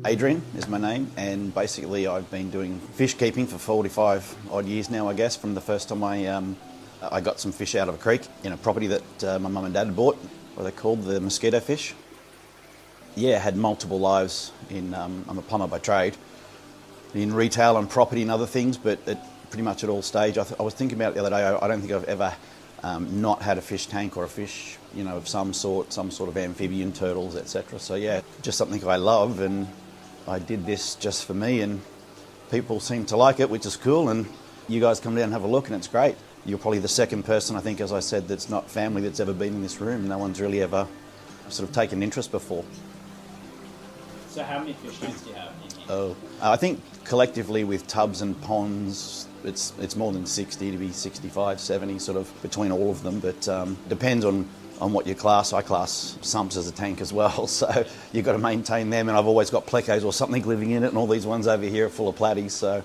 Adrian is my name, and basically I've been doing fish keeping for 45 odd years now, I guess, from the first time I got some fish out of a creek in a property that my mum and dad had bought, what they called the mosquito fish. Yeah, had multiple lives in, I'm a plumber by trade, in retail and property and other things, but pretty much at all stages. I was thinking about it the other day, I don't think I've ever not had a fish tank or a fish, you know, of some sort of amphibian, turtles, etc. So yeah, just something I love, and I did this just for me, and people seem to like it, which is cool, and you guys come down and have a look, and it's great. You're probably the second person, I think, as I said, that's not family that's ever been in this room. No one's really ever sort of taken interest before. So how many fish tanks do you have in here? Oh, I think collectively with tubs and ponds, it's more than 60, to be 65, 70, sort of between all of them, but depends on what you class. I class sumps as a tank as well, so you've got to maintain them, and I've always got plecos or something living in it, and all these ones over here are full of platies, so.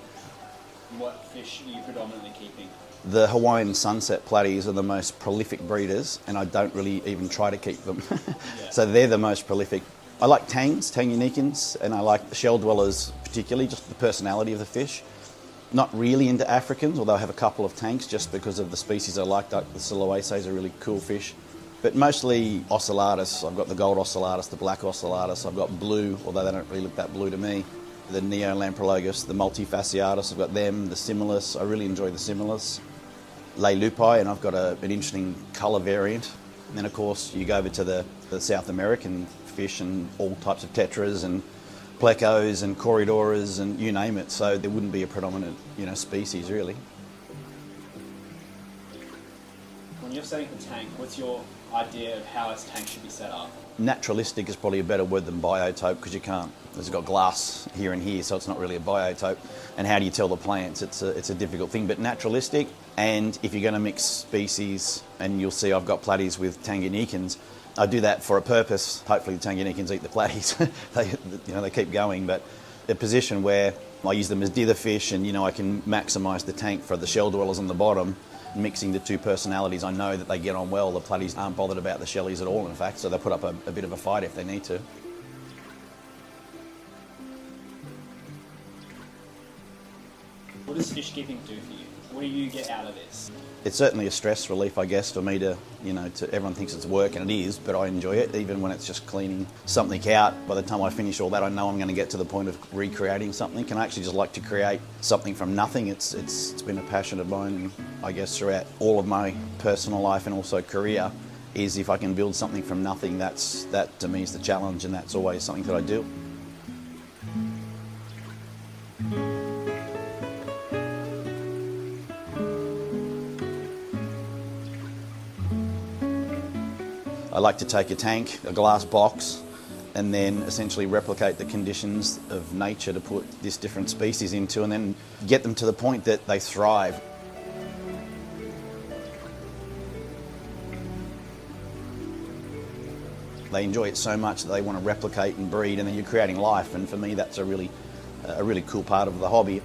What fish are you predominantly keeping? The Hawaiian sunset platies are the most prolific breeders, and I don't really even try to keep them. Yeah. So they're the most prolific. I like Tanganyikas, and I like shell dwellers particularly, just the personality of the fish. Not really into Africans, although I have a couple of tanks just because of the species I like. The Sulawesi is a really cool fish. But mostly ocellatus. I've got the gold ocellatus, the black ocellatus. I've got blue, although they don't really look that blue to me. The neolamprologus, the multifasciatus, I've got them, the simulus. I really enjoy the simulus. Lay lupi, and I've got an interesting colour variant. And then, of course, you go over to the South American fish and all types of tetras and plecos and corridoras and you name it. So there wouldn't be a predominant, species, really. When you're setting the tank, what's your idea of how this tank should be set up? Naturalistic is probably a better word than biotope, because you can't. It's got glass here and here, so it's not really a biotope. And how do you tell the plants? It's a difficult thing. But naturalistic, and if you're going to mix species, and you'll see I've got platies with Tanganyikans, I do that for a purpose. Hopefully the Tanganyikans eat the platies. they keep going, but a position where I use them as dither fish, and I can maximise the tank for the shell dwellers on the bottom. Mixing the two personalities, I know that they get on well. The platies aren't bothered about the shellies at all, in fact, so they put up a bit of a fight if they need to. What does fish keeping do for you? What do you get out of this? It's certainly a stress relief, I guess, for me to, everyone thinks it's work, and it is, but I enjoy it, even when it's just cleaning something out. By the time I finish all that, I know I'm going to get to the point of recreating something, and I actually just like to create something from nothing. It's been a passion of mine, I guess, throughout all of my personal life and also career, is if I can build something from nothing, that to me is the challenge, and that's always something that I do. I like to take a tank, a glass box, and then essentially replicate the conditions of nature to put this different species into, and then get them to the point that they thrive. They enjoy it so much that they want to replicate and breed, and then you're creating life, and for me that's a really cool part of the hobby.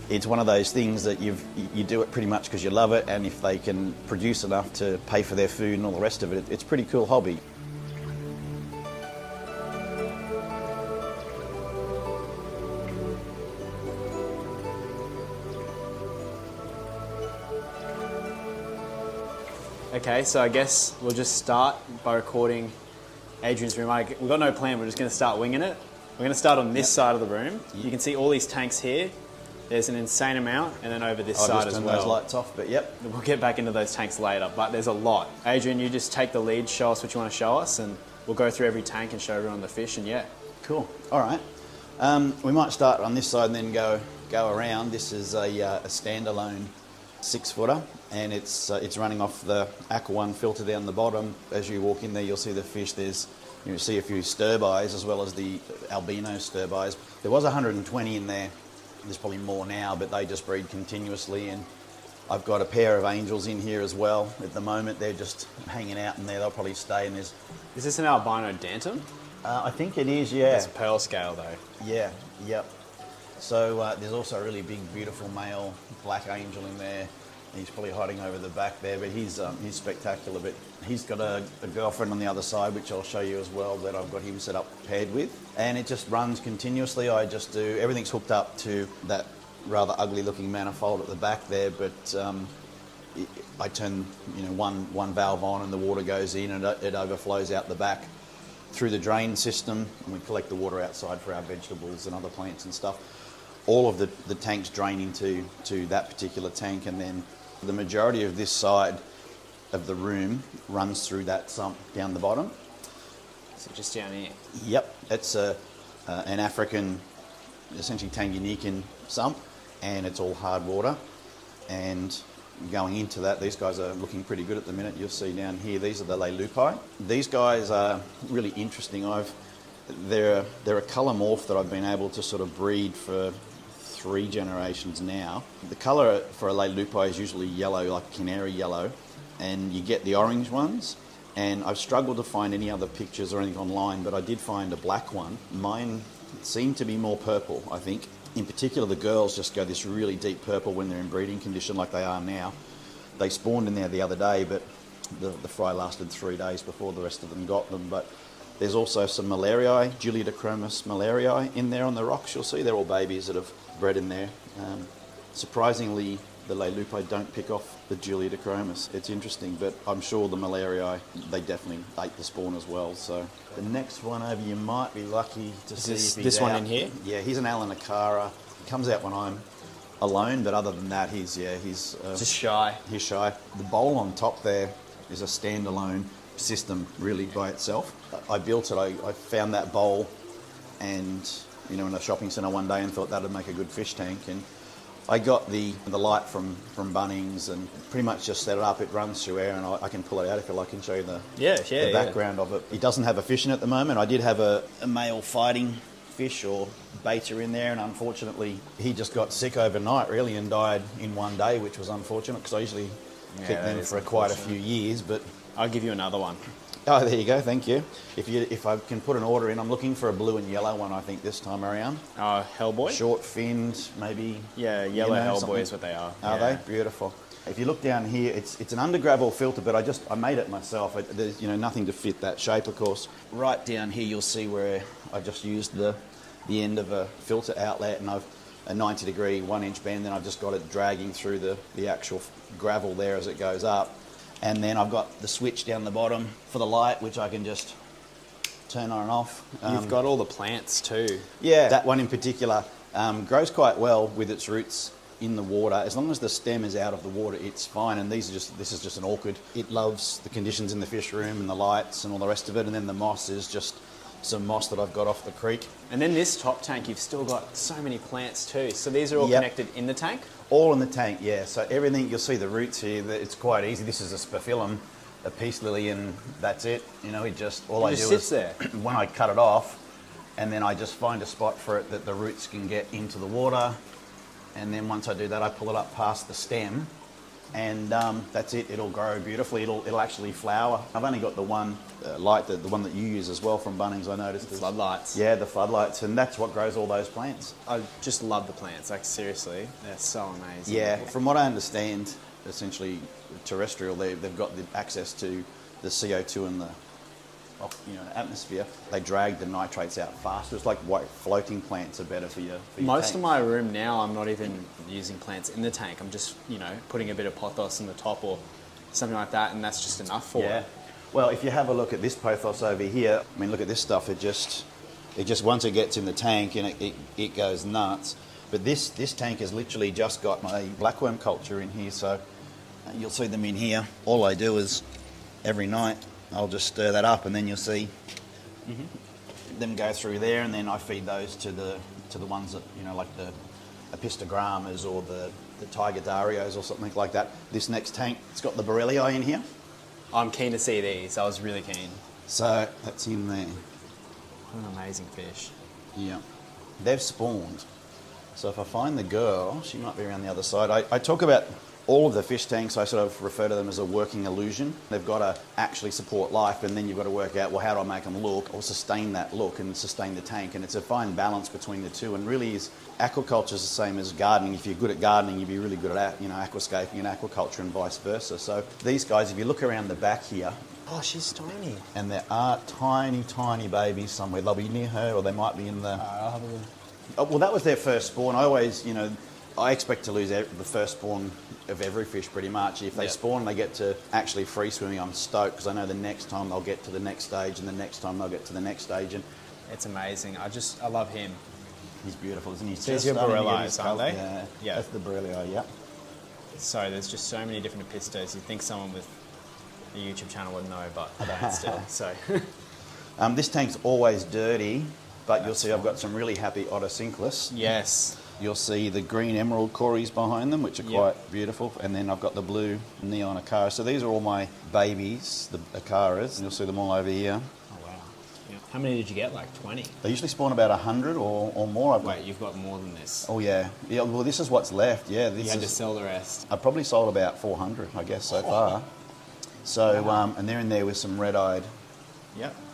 It's one of those things that you do it pretty much because you love it, and if they can produce enough to pay for their food and all the rest of it, it's a pretty cool hobby. Okay, so I guess we'll just start by recording Adrian's room. We've got no plan, we're just going to start winging it. We're going to start on this side of the room. You can see all these tanks here. There's an insane amount, and then over this side as well. I'll just turn those lights off, but yep. We'll get back into those tanks later, but there's a lot. Adrian, you just take the lead, show us what you want to show us, and we'll go through every tank and show everyone the fish, and yeah. Cool. All right. We might start on this side and then go around. This is a standalone 6-footer, and it's running off the Aqua One filter down the bottom. As you walk in there, you'll see the fish. You'll see a few stir-bys as well as the albino stir-bys. There was 120 in there. There's probably more now, but they just breed continuously. And I've got a pair of angels in here as well. At the moment, they're just hanging out in there. They'll probably stay in this. Is this an albino danton? I think it is, yeah. It's a pearl scale though. Yeah, yep. So there's also a really big, beautiful male black angel in there. He's probably hiding over the back there, but he's spectacular. But he's got a girlfriend on the other side, which I'll show you as well, that I've got him set up paired with. And it just runs continuously. Everything's hooked up to that rather ugly looking manifold at the back there, but I turn one valve on and the water goes in and it overflows out the back through the drain system, and we collect the water outside for our vegetables and other plants and stuff. All of the tanks drain into that particular tank, and then the majority of this side of the room runs through that sump down the bottom. So just down here? Yep, it's an African, essentially Tanganyika sump, and it's all hard water. And going into that, these guys are looking pretty good at the minute. You'll see down here, these are the Leilupai. These guys are really interesting. They're a colour morph that I've been able to sort of breed for 3 generations now. The colour for a Leilupai is usually yellow, like canary yellow, and you get the orange ones. And I've struggled to find any other pictures or anything online, but I did find a black one. Mine seemed to be more purple, I think. In particular, the girls just go this really deep purple when they're in breeding condition like they are now. They spawned in there the other day, but the fry lasted 3 days before the rest of them got them. But there's also some malariae, Julidochromis malariae, in there on the rocks. You'll see they're all babies that have bred in there. Surprisingly, the Leilupai don't pick off the Julidochromis. It's interesting, but I'm sure the malariae, they definitely ate the spawn as well. So the next one over, you might be lucky to see if he's this out. one in here? Yeah, he's an Alanakara. He comes out when I'm alone, but other than that, he's just shy. He's shy. The bowl on top there is a standalone system, really, by itself. I built it. I found that bowl, and in a shopping centre one day, and thought that'd make a good fish tank. And I got the light from Bunnings and pretty much just set it up. It runs through air, and I can pull it out if you like and show you the background of it. It doesn't have a fish in it at the moment. I did have a male fighting fish or beta in there, and unfortunately he just got sick overnight really and died in one day, which was unfortunate because I usually keep them for quite a few years. But I'll give you another one. Oh, there you go, thank you. If I can put an order in, I'm looking for a blue and yellow one, I think, this time around. Hellboy? Short finned, maybe. Yeah, yellow Hellboy is what they are. Are they? Beautiful. If you look down here, it's an under gravel filter, but I made it myself. There's nothing to fit that shape, of course. Right down here, you'll see where I just used the end of a filter outlet, and I've a 90-degree 1-inch bend, then I've just got it dragging through the actual gravel there as it goes up. And then I've got the switch down the bottom for the light, which I can just turn on and off. You've got all the plants too. Yeah, that one in particular grows quite well with its roots in the water. As long as the stem is out of the water, it's fine. And this is just an orchid. It loves the conditions in the fish room and the lights and all the rest of it. And then the moss is just some moss that I've got off the creek. And then this top tank, you've still got so many plants too. So these are all connected in the tank? All in the tank, yeah. So everything, you'll see the roots here, it's quite easy. This is a Spophyllum, a peace lily, and that's it. All I do sits there. When I cut it off, and then I just find a spot for it that the roots can get into the water. And then once I do that, I pull it up past the stem, and that's it. It'll grow beautifully. It'll actually flower. I've only got the one light, the one that you use as well from Bunnings, I noticed. The floodlights. Yeah, the floodlights, and that's what grows all those plants. I just love the plants, like seriously. They're so amazing. Yeah, from what I understand, essentially terrestrial, they've got the access to the CO2 and the atmosphere. They drag the nitrates out faster. It's like white floating plants are better for your Most tank. of my room now, I'm not even using plants in the tank. I'm just, putting a bit of pothos in the top or something like that, and that's just enough for it. Well, if you have a look at this pothos over here, I mean, look at this stuff. It just once it gets in the tank, and it goes nuts. But this tank has literally just got my blackworm culture in here, so you'll see them in here. All I do is every night I'll just stir that up, and then you'll see them go through there, and then I feed those to the ones that like the apistogrammas or the the tiger Darios or something like that. This next tank, it's got the Barelii in here. I'm keen to see these. I was really keen. So that's in there. What an amazing fish. Yeah. They've spawned. So if I find the girl, she might be around the other side. I talk about all of the fish tanks, I sort of refer to them as a working illusion. They've got to actually support life, and then you've got to work out, well, how do I make them look or sustain that look and sustain the tank? And it's a fine balance between the two. And really, aquaculture is the same as gardening. If you're good at gardening, you'd be really good at aquascaping and aquaculture, and vice versa. So these guys, if you look around the back here, oh, she's tiny. And there are tiny, tiny babies somewhere. They'll be near her, or they might be in the... I'll have a look. Oh, well, that was their first spawn. I always, I expect to lose the first spawn of every fish pretty much. If they spawn and they get to actually free swimming, I'm stoked, because I know the next time they'll get to the next stage, and the next time they'll get to the next stage. And it's amazing. I love him. He's beautiful, isn't he? There's your Barellis, aren't they? Yeah, that's the Barelli, yeah. So there's just so many different pistos. You'd think someone with a YouTube channel would know, but I don't still. So this tank's always dirty, but you'll see I've got some really happy Otocinclus. Yes. You'll see the green emerald cories behind them, which are quite beautiful. And then I've got the blue neon Acara. So these are all my babies, the Acaras. And you'll see them all over here. Oh, wow. Yeah. How many did you get? Like 20? They usually spawn about 100 or more. Wait, you've got more than this? Oh, yeah. Yeah. Well, this is what's left. Yeah. You had to sell the rest. I probably sold about 400, I guess, so far. So, and they're in there with some red-eyed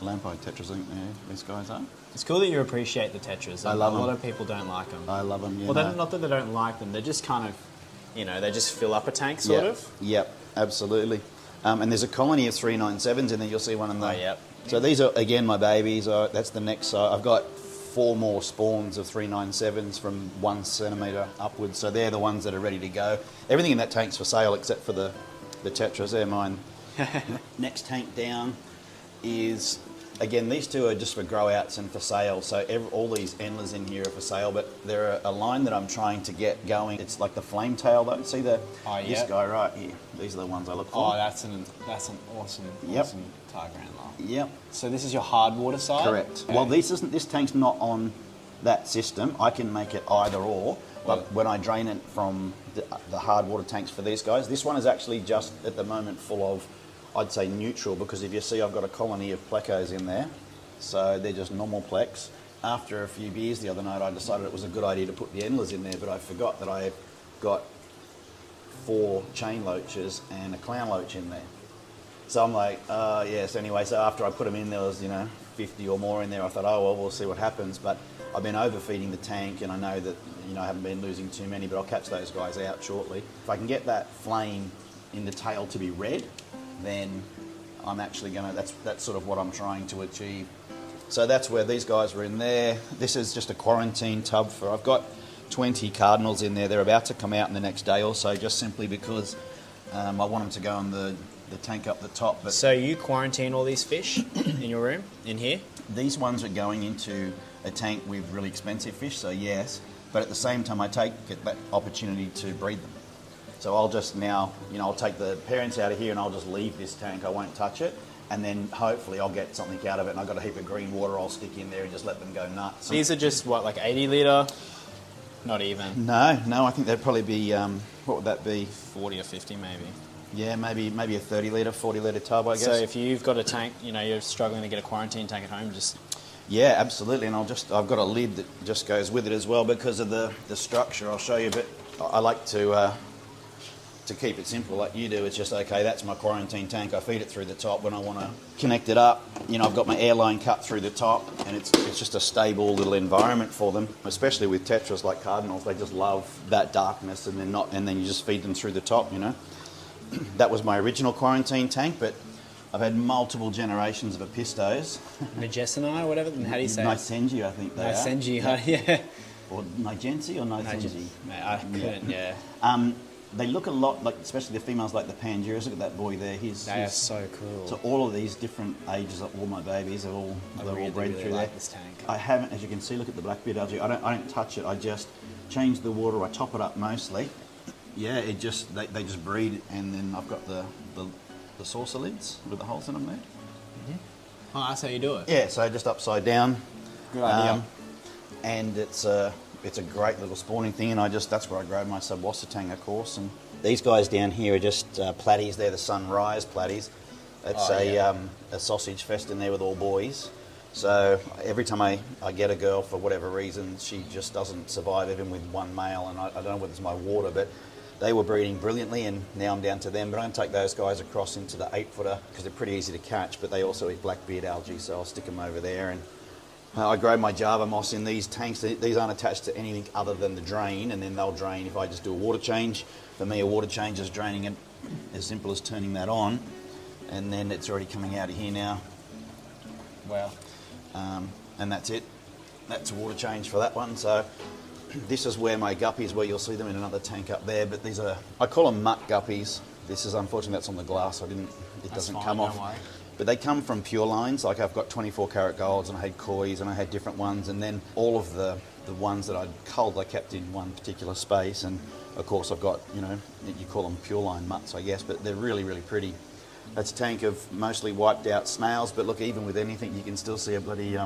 lamp-eyed tetras, I think these guys are. It's cool that you appreciate the tetras. I love them. A lot of people don't like them. I love them, yeah. Well, not that they don't like them, they're just kind of, they just fill up a tank, sort of. Yep, absolutely. And there's a colony of 397s in there. You'll see one in there. Oh, yep. So these are, again, my babies. That's the next side. I've got 4 more spawns of 397s from 1 centimetre upwards. So they're the ones that are ready to go. Everything in that tank's for sale except for the tetras. They're mine. Next tank down is... Again, these two are just for grow-outs and for sale, so all these endlers in here are for sale, but they're a line that I'm trying to get going. It's like the flame tail, though. See this guy right here? These are the ones I look for. Oh, that's an awesome tiger antler. Yep. So this is your hard water side? Correct. Okay. Well, this tank's not on that system. I can make it either or, but when I drain it from the hard water tanks for these guys, this one is actually just at the moment full of, I'd say, neutral, because if you see, I've got a colony of plecos in there, so they're just normal plecs. After a few beers the other night, I decided it was a good idea to put the endlers in there, but I forgot that I've got 4 chain loaches and a clown loach in there. So I'm like, yes, anyway, so after I put them in, there was, 50 or more in there. I thought, oh, well, we'll see what happens, but I've been overfeeding the tank, and I know that, I haven't been losing too many, but I'll catch those guys out shortly. If I can get that flame in the tail to be red, then I'm actually that's sort of what I'm trying to achieve. So that's where these guys were in there. This is just a quarantine tub I've got 20 cardinals in there. They're about to come out in the next day or so, just simply because I want them to go in the tank up the top. But so you quarantine all these fish in your room, in here? These ones are going into a tank with really expensive fish, so yes. But at the same time, I get that opportunity to breed them. So I'll just now, I'll take the parents out of here and I'll just leave this tank. I won't touch it. And then hopefully I'll get something out of it. And I've got a heap of green water I'll stick in there and just let them go nuts. These are just, like 80 litre? Not even. No, I think they'd probably be, what would that be? 40 or 50 maybe. Yeah, maybe a 30 litre, 40 litre tub, I guess. So if you've got a tank, you're struggling to get a quarantine tank at home, just... Yeah, absolutely. And I've got a lid that just goes with it as well because of the structure. I'll show you a bit. I like to keep it simple like you do. It's just, okay, that's my quarantine tank. I feed it through the top when I want to connect it up. I've got my air line cut through the top, and it's just a stable little environment for them, especially with tetras like cardinals. They just love that darkness, and then you just feed them through the top, That was my original quarantine tank, but I've had multiple generations of Apistos. Majesini, whatever, how do you say it? Nicengi, I think they are. Nicengi, yeah. Or Nigensi or Nicengi? Mate, I couldn't, yeah. They look a lot like, especially the females, like the Pangeras. Look at that boy there. They are so cool. So all of these different ages of all my babies are all bred through like there. This tank. I haven't, as you can see, look at the blackbeard algae. I don't touch it. I just change the water. I top it up mostly. Yeah, they just breed, and then I've got the saucer lids with the holes in them there. Mm-hmm. Oh, that's how you do it? Yeah, so just upside down. Good idea. And it's it's a great little spawning thing, and that's where I grow my subwasser tang, of course. And these guys down here are just platies. They're the sunrise platies. It's a sausage fest in there with all boys. So every time I get a girl, for whatever reason, she just doesn't survive even with one male, and I don't know whether it's my water, but they were breeding brilliantly, and now I'm down to them. But I'm going to take those guys across into the 8-footer because they're pretty easy to catch, but they also eat blackbeard algae, so I'll stick them over there. And I grow my Java moss in these tanks. These aren't attached to anything other than the drain, and then they'll drain if I just do a water change. For me, a water change is draining it as simple as turning that on, and then it's already coming out of here now. Wow. And that's it. That's a water change for that one. So this is where my guppies, where you'll see them in another tank up there, but these are, I call them mutt guppies. This is, unfortunately, that's on the glass. It doesn't come off. But they come from pure lines. Like I've got 24 karat golds, and I had kois, and I had different ones, and then all of the ones that I'd culled I kept in one particular space. And of course I've got, you call them pure line mutts, I guess, but they're really, really pretty. That's a tank of mostly wiped out snails, but look, even with anything, you can still see a bloody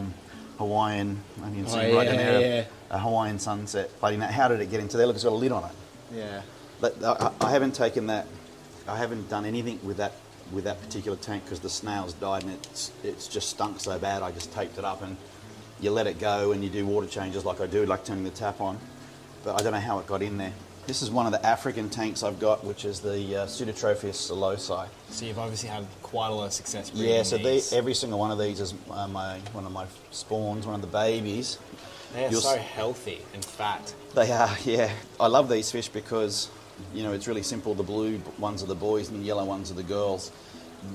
Hawaiian, I can see right in there, a Hawaiian sunset plating. Now, how did it get into there? Look, it's got a lid on it. Yeah. But I haven't taken that, I haven't done anything with that particular tank because the snails died, and it's just stunk so bad. I just taped it up, and you let it go and you do water changes like I do, like turning the tap on. But I don't know how it got in there. This is one of the African tanks I've got, which is the Pseudotropheus solosi. So you've obviously had quite a lot of success breeding Yeah, so these. every single one of these is one of my spawns, one of the babies. They're so healthy and fat. They are, yeah. I love these fish because, it's really simple. The blue ones are the boys and the yellow ones are the girls.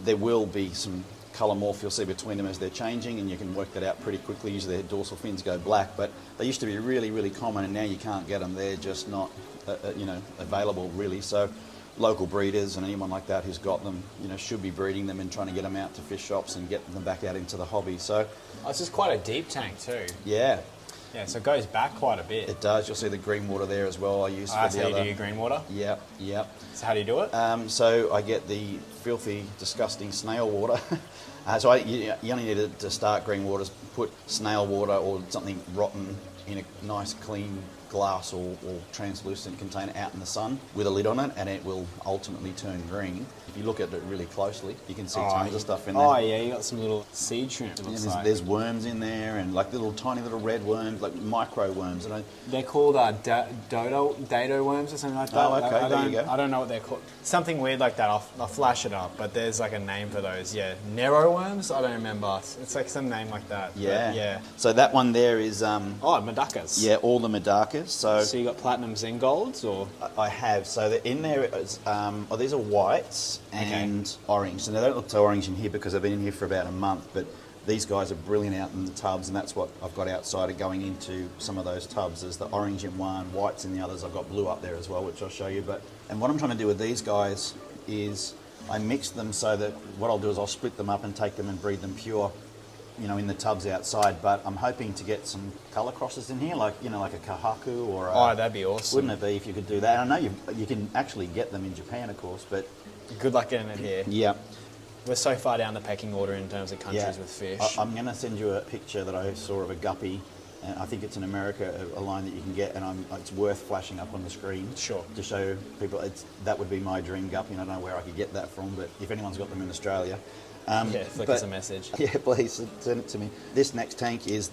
There will be some colour morph you'll see between them as they're changing, and you can work that out pretty quickly. Usually their dorsal fins go black, but they used to be really, really common, and now you can't get them. They're just not, available really. So local breeders and anyone like that who's got them, should be breeding them and trying to get them out to fish shops and get them back out into the hobby. So this is quite a deep tank too. Yeah. Yeah, so it goes back quite a bit. It does. You'll see the green water there as well. I use for the other. That's how you do your green water? Yep. So how do you do it? So I get the filthy, disgusting snail water. So you only need to start green waters, put snail water or something rotten in a nice clean glass or translucent container out in the sun with a lid on it, and it will ultimately turn green. If you look at it really closely, you can see tons of stuff in there. Oh yeah, you got some little seed shrimp. There's worms in there, and like tiny little red worms, like micro worms. They're called dado worms or something like that. Oh, okay, there you go. I don't know what they're called. Something weird like that. I'll flash it up, but there's like a name for those. Yeah, Nero worms. I don't remember. It's like some name like that. Yeah. Yeah. So that one there is. Medakas. Yeah, all the medakas. So you got platinums and golds, or I have. So in there is these are whites and orange, and they don't look so orange in here because I've been in here for about a month. But these guys are brilliant out in the tubs, and that's what I've got outside of going into some of those tubs. Is the orange in one, whites in the others. I've got blue up there as well, which I'll show you. And what I'm trying to do with these guys is I mix them so that what I'll do is I'll split them up and take them and breed them pure, in the tubs outside. But I'm hoping to get some colour crosses in here, like a kahaku or a... that'd be awesome. Wouldn't it be if you could do that? I know you can actually get them in Japan, of course, but... Good luck getting it here. Yeah. We're so far down the pecking order in terms of countries with fish. I'm going to send you a picture that I saw of a guppy, and I think it's in America, a line that you can get, and it's worth flashing up on the screen. Sure. To show people, that would be my dream guppy, and I don't know where I could get that from, but if anyone's got them in Australia... flick us a message. Yeah, please send it to me. This next tank is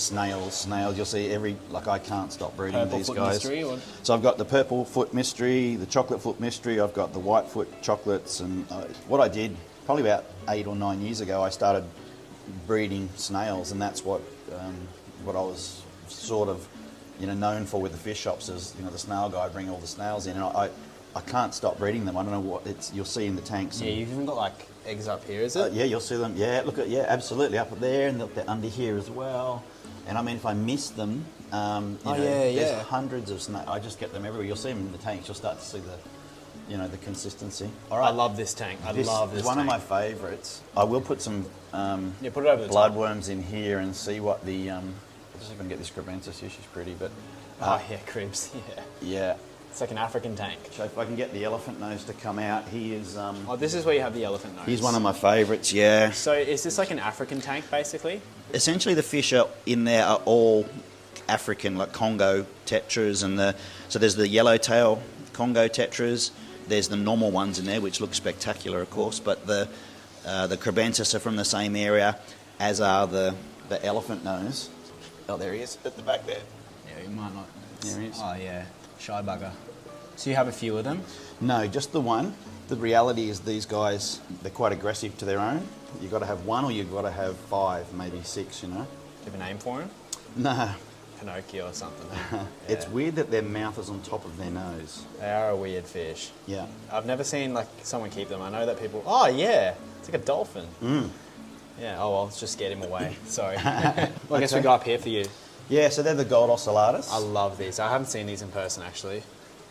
snails. Snails, you'll see I can't stop breeding purple these foot guys. Mystery, or? So I've got the purple foot mystery, the chocolate foot mystery, I've got the white foot chocolates, and what I did probably about 8 or 9 years ago, I started breeding snails, and that's what I was sort of known for with the fish shops is the snail guy bring all the snails in, and I can't stop breeding them. I don't know what you'll see in the tanks. Yeah, you've even got like eggs up here, is it? Yeah, you'll see them. Yeah, absolutely up there, and they're under here as well. And I mean, if I miss them, there's hundreds of snails. I just get them everywhere. You'll see them in the tanks. You'll start to see the consistency. All right. I love this tank. This is one of my favourites. I will put some put it over the bloodworms in here and see what the. I'll just see if I can get this Grabensis here. She's pretty, but. Cribs. Yeah. Yeah. It's like an African tank. So if I can get the elephant nose to come out, he is... this is where you have the elephant nose. He's one of my favourites, yeah. So is this like an African tank, basically? Essentially, the fish in there are all African, like Congo tetras, and so there's the yellowtail Congo tetras. There's the normal ones in there, which look spectacular, of course, but the crebensis are from the same area, as are the elephant nose. Oh, there he is at the back there. Yeah, you might not. There he is. Oh yeah, shy bugger. So you have a few of them? No, just the one. The reality is these guys, they're quite aggressive to their own. You've got to have one, or you've got to have 5, maybe 6, you know. Do you have a name for him? No. Pinocchio or something. Huh? It's weird that their mouth is on top of their nose. They are a weird fish. Yeah. I've never seen like someone keep them. I know that people. Oh yeah, it's like a dolphin. Yeah. Oh well, let's just get him away. Sorry. Well, I guess we go up here for you. Yeah, so they're the gold ocellatus. I love these. I haven't seen these in person actually.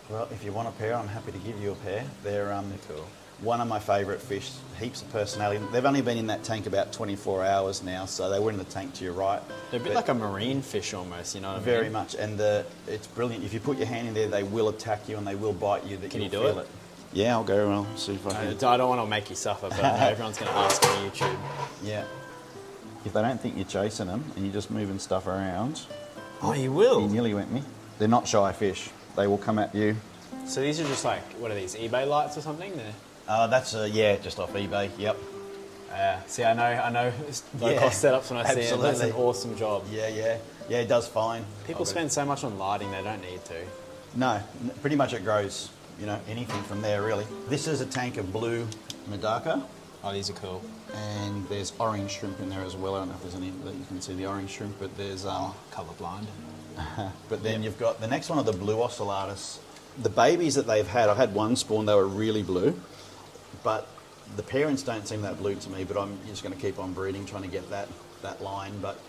Well, if you want a pair, I'm happy to give you a pair. They're cool. One of my favourite fish. Heaps of personality. They've only been in that tank about 24 hours now, so they were in the tank to your right. They're a bit like a marine fish almost, you know what I mean? Very much, and it's brilliant. If you put your hand in there, they will attack you and they will bite you. Can you do feel it? Yeah, I'll go. I'll see if I can. I don't want to make you suffer, but I know everyone's going to ask on YouTube. Yeah. If they don't think you're chasing them and you're just moving stuff around. Oh, you will? He nearly went me. They're not shy fish. They will come at you. So these are just like, what are these, eBay lights or something? That's just off eBay. Yep. See, I know low-cost setups when I see it. That's an awesome job. Yeah, it does fine. People spend so much on lighting, they don't need to. No, pretty much it grows, anything from there, really. This is a tank of blue Medaka. Oh, these are cool. And there's orange shrimp in there as well. I don't know if there's any that you can see the orange shrimp, but there's... Colourblind. But then you've got the next one of the blue ocellatus. The babies that they've had, I've had one spawn, they were really blue, but the parents don't seem that blue to me, but I'm just going to keep on breeding, trying to get that line. But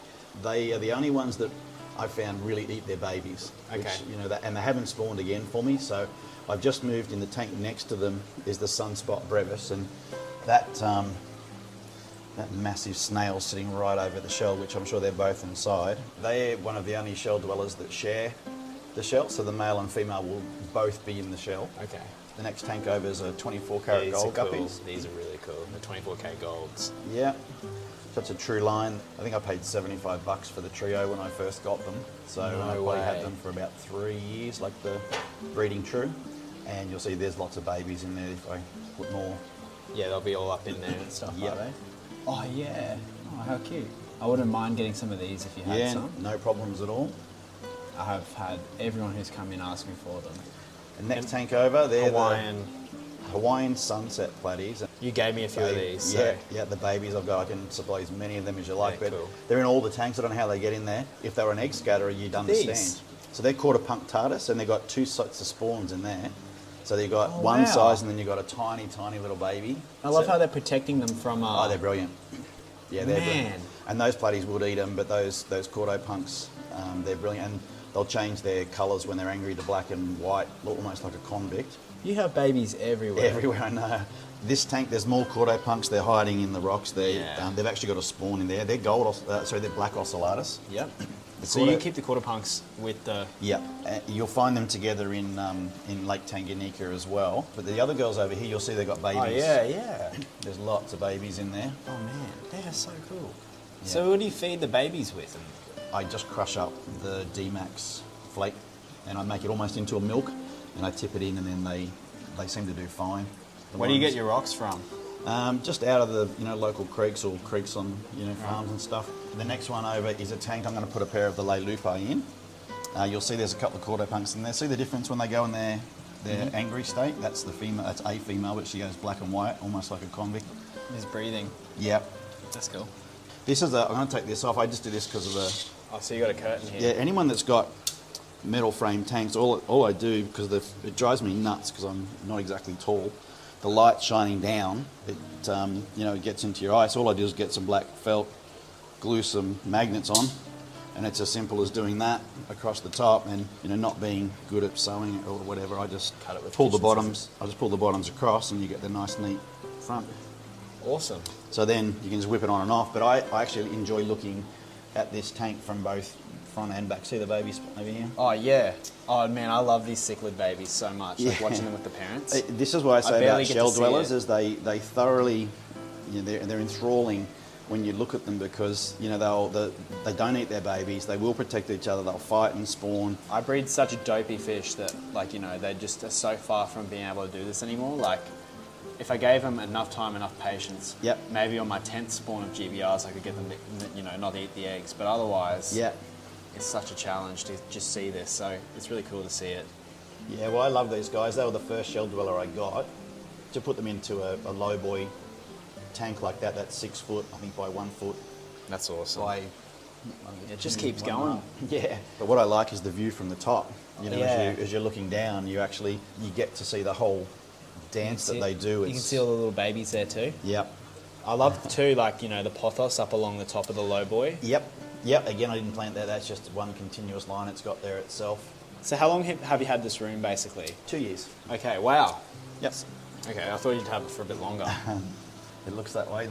they are the only ones that I've found really eat their babies. Okay. Which, and they haven't spawned again for me, so I've just moved in the tank next to them is the sunspot brevis, and that massive snail sitting right over the shell, which I'm sure they're both inside. They're one of the only shell dwellers that share the shell, so the male and female will both be in the shell. Okay. The next tank over is a 24 carat gold guppies. These are really cool. The 24K golds. Yeah. That's a true line. I think I paid $75 for the trio when I first got them. So I probably had them for about 3 years, like the breeding true. And you'll see there's lots of babies in there if I put more. Yeah, they'll be all up in there and stuff, Yep. are they? Oh, yeah. Oh, how cute. I wouldn't mind getting some of these if you had some. No problems at all. I have had everyone who's come in ask me for them. And next tank over, they're Hawaiian. Hawaiian sunset platies. You gave me a few of these. So. Yeah, the babies I've got, I can supply as many of them as you like, but cool. they're in all the tanks. I don't know how they get in there. If they were an egg scatterer, you'd understand. These? So they're quarter punk tartus, and they've got 2 sets of spawns in there. So you've got one size, and then you've got a tiny, tiny little baby. I love how they're protecting them from... Oh, they're brilliant. Yeah, they're brilliant. Man. And those platies would eat them, but those quarto punks, they're brilliant. And they'll change their colours when they're angry to black and white, look almost like a convict. You have babies everywhere. Everywhere, I know. This tank, there's more quarto punks. They're hiding in the rocks. They've actually got a spawn in there. They're they're black ocellatus. Yep. So you keep the quarter punks with the... Yep. You'll find them together in Lake Tanganyika as well. But the other girls over here, you'll see they've got babies. Oh, yeah. There's lots of babies in there. Oh, man. They are so cool. Yeah. So what do you feed the babies with? I just crush up the D-Max flake and I make it almost into a milk and I tip it in, and then they seem to do fine. Where do you get your rocks from? Just out of the local creeks or creeks on farms and stuff. The next one over is a tank. I'm going to put a pair of the lay lupe in. You'll see there's a couple of quarto punks in there. See the difference when they go in their angry state? That's the female. That's a female, but she goes black and white, almost like a convict. He's breathing. Yep. That's cool. This is I'm going to take this off. I just do this because of the... Oh, so you got a curtain here. Yeah, anyone that's got metal frame tanks, all I do, because it drives me nuts because I'm not exactly tall, the light shining down, it gets into your eye. So all I do is get some black felt, glue some magnets on, and it's as simple as doing that across the top. And not being good at sewing or whatever, I just cut it with pull the bottoms. I just pull the bottoms across, and you get the nice neat front. Awesome. So then you can just whip it on and off. But I actually enjoy looking at this tank from both front and back. See the babies over here? Oh, yeah. Oh, man, I love these cichlid babies so much. Like watching them with the parents. This is what I say about shell dwellers, is they thoroughly, they're enthralling when you look at them because, you know, they don't eat their babies, they will protect each other, they'll fight and spawn. I breed such a dopey fish that, like, you know, they just are so far from being able to do this anymore. Like, if I gave them enough time, enough patience, Yep. maybe on my 10th spawn of GBRs, I could get them to, you know, not eat the eggs. But otherwise, Yeah. it's such a challenge to just see this. So it's really cool to see it. Yeah, well, I love these guys. They were the first shell dweller I got. To put them into a low boy tank like that, that's 6 foot, I think by 1 foot. That's awesome. By, It just keeps going. Yeah. But what I like is the view from the top. You know, Yeah. as you're looking down, you get to see the whole dance that they do. You can see all the little babies there too. Yep. I love too, like, you know, the pothos up along the top of the low boy. Yep. Yep. Again, I didn't plant that. That's just one continuous line it's got there itself. So how long have you had this room, basically? 2 years. Okay, wow. Yep. Okay, I thought you'd have it for a bit longer. It looks that way.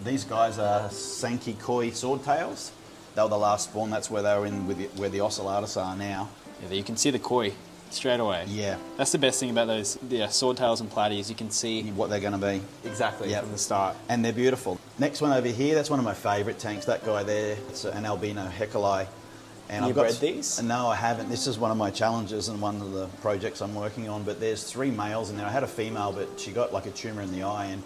These guys are Sankey koi swordtails. They were the last spawn. That's where they were in where the ocellatus are now. Yeah, you can see the koi straight away. Yeah. That's the best thing about those swordtails and platies. You can see What they're going to be. exactly Yep. from the start. And they're beautiful. Next one over here, that's one of my favourite tanks. That guy there, it's an albino hecoli. And You bred these? No, I haven't. This is one of my challenges and one of the projects I'm working on. But there's 3 males in there. I had a female, but she got like a tumour in the eye and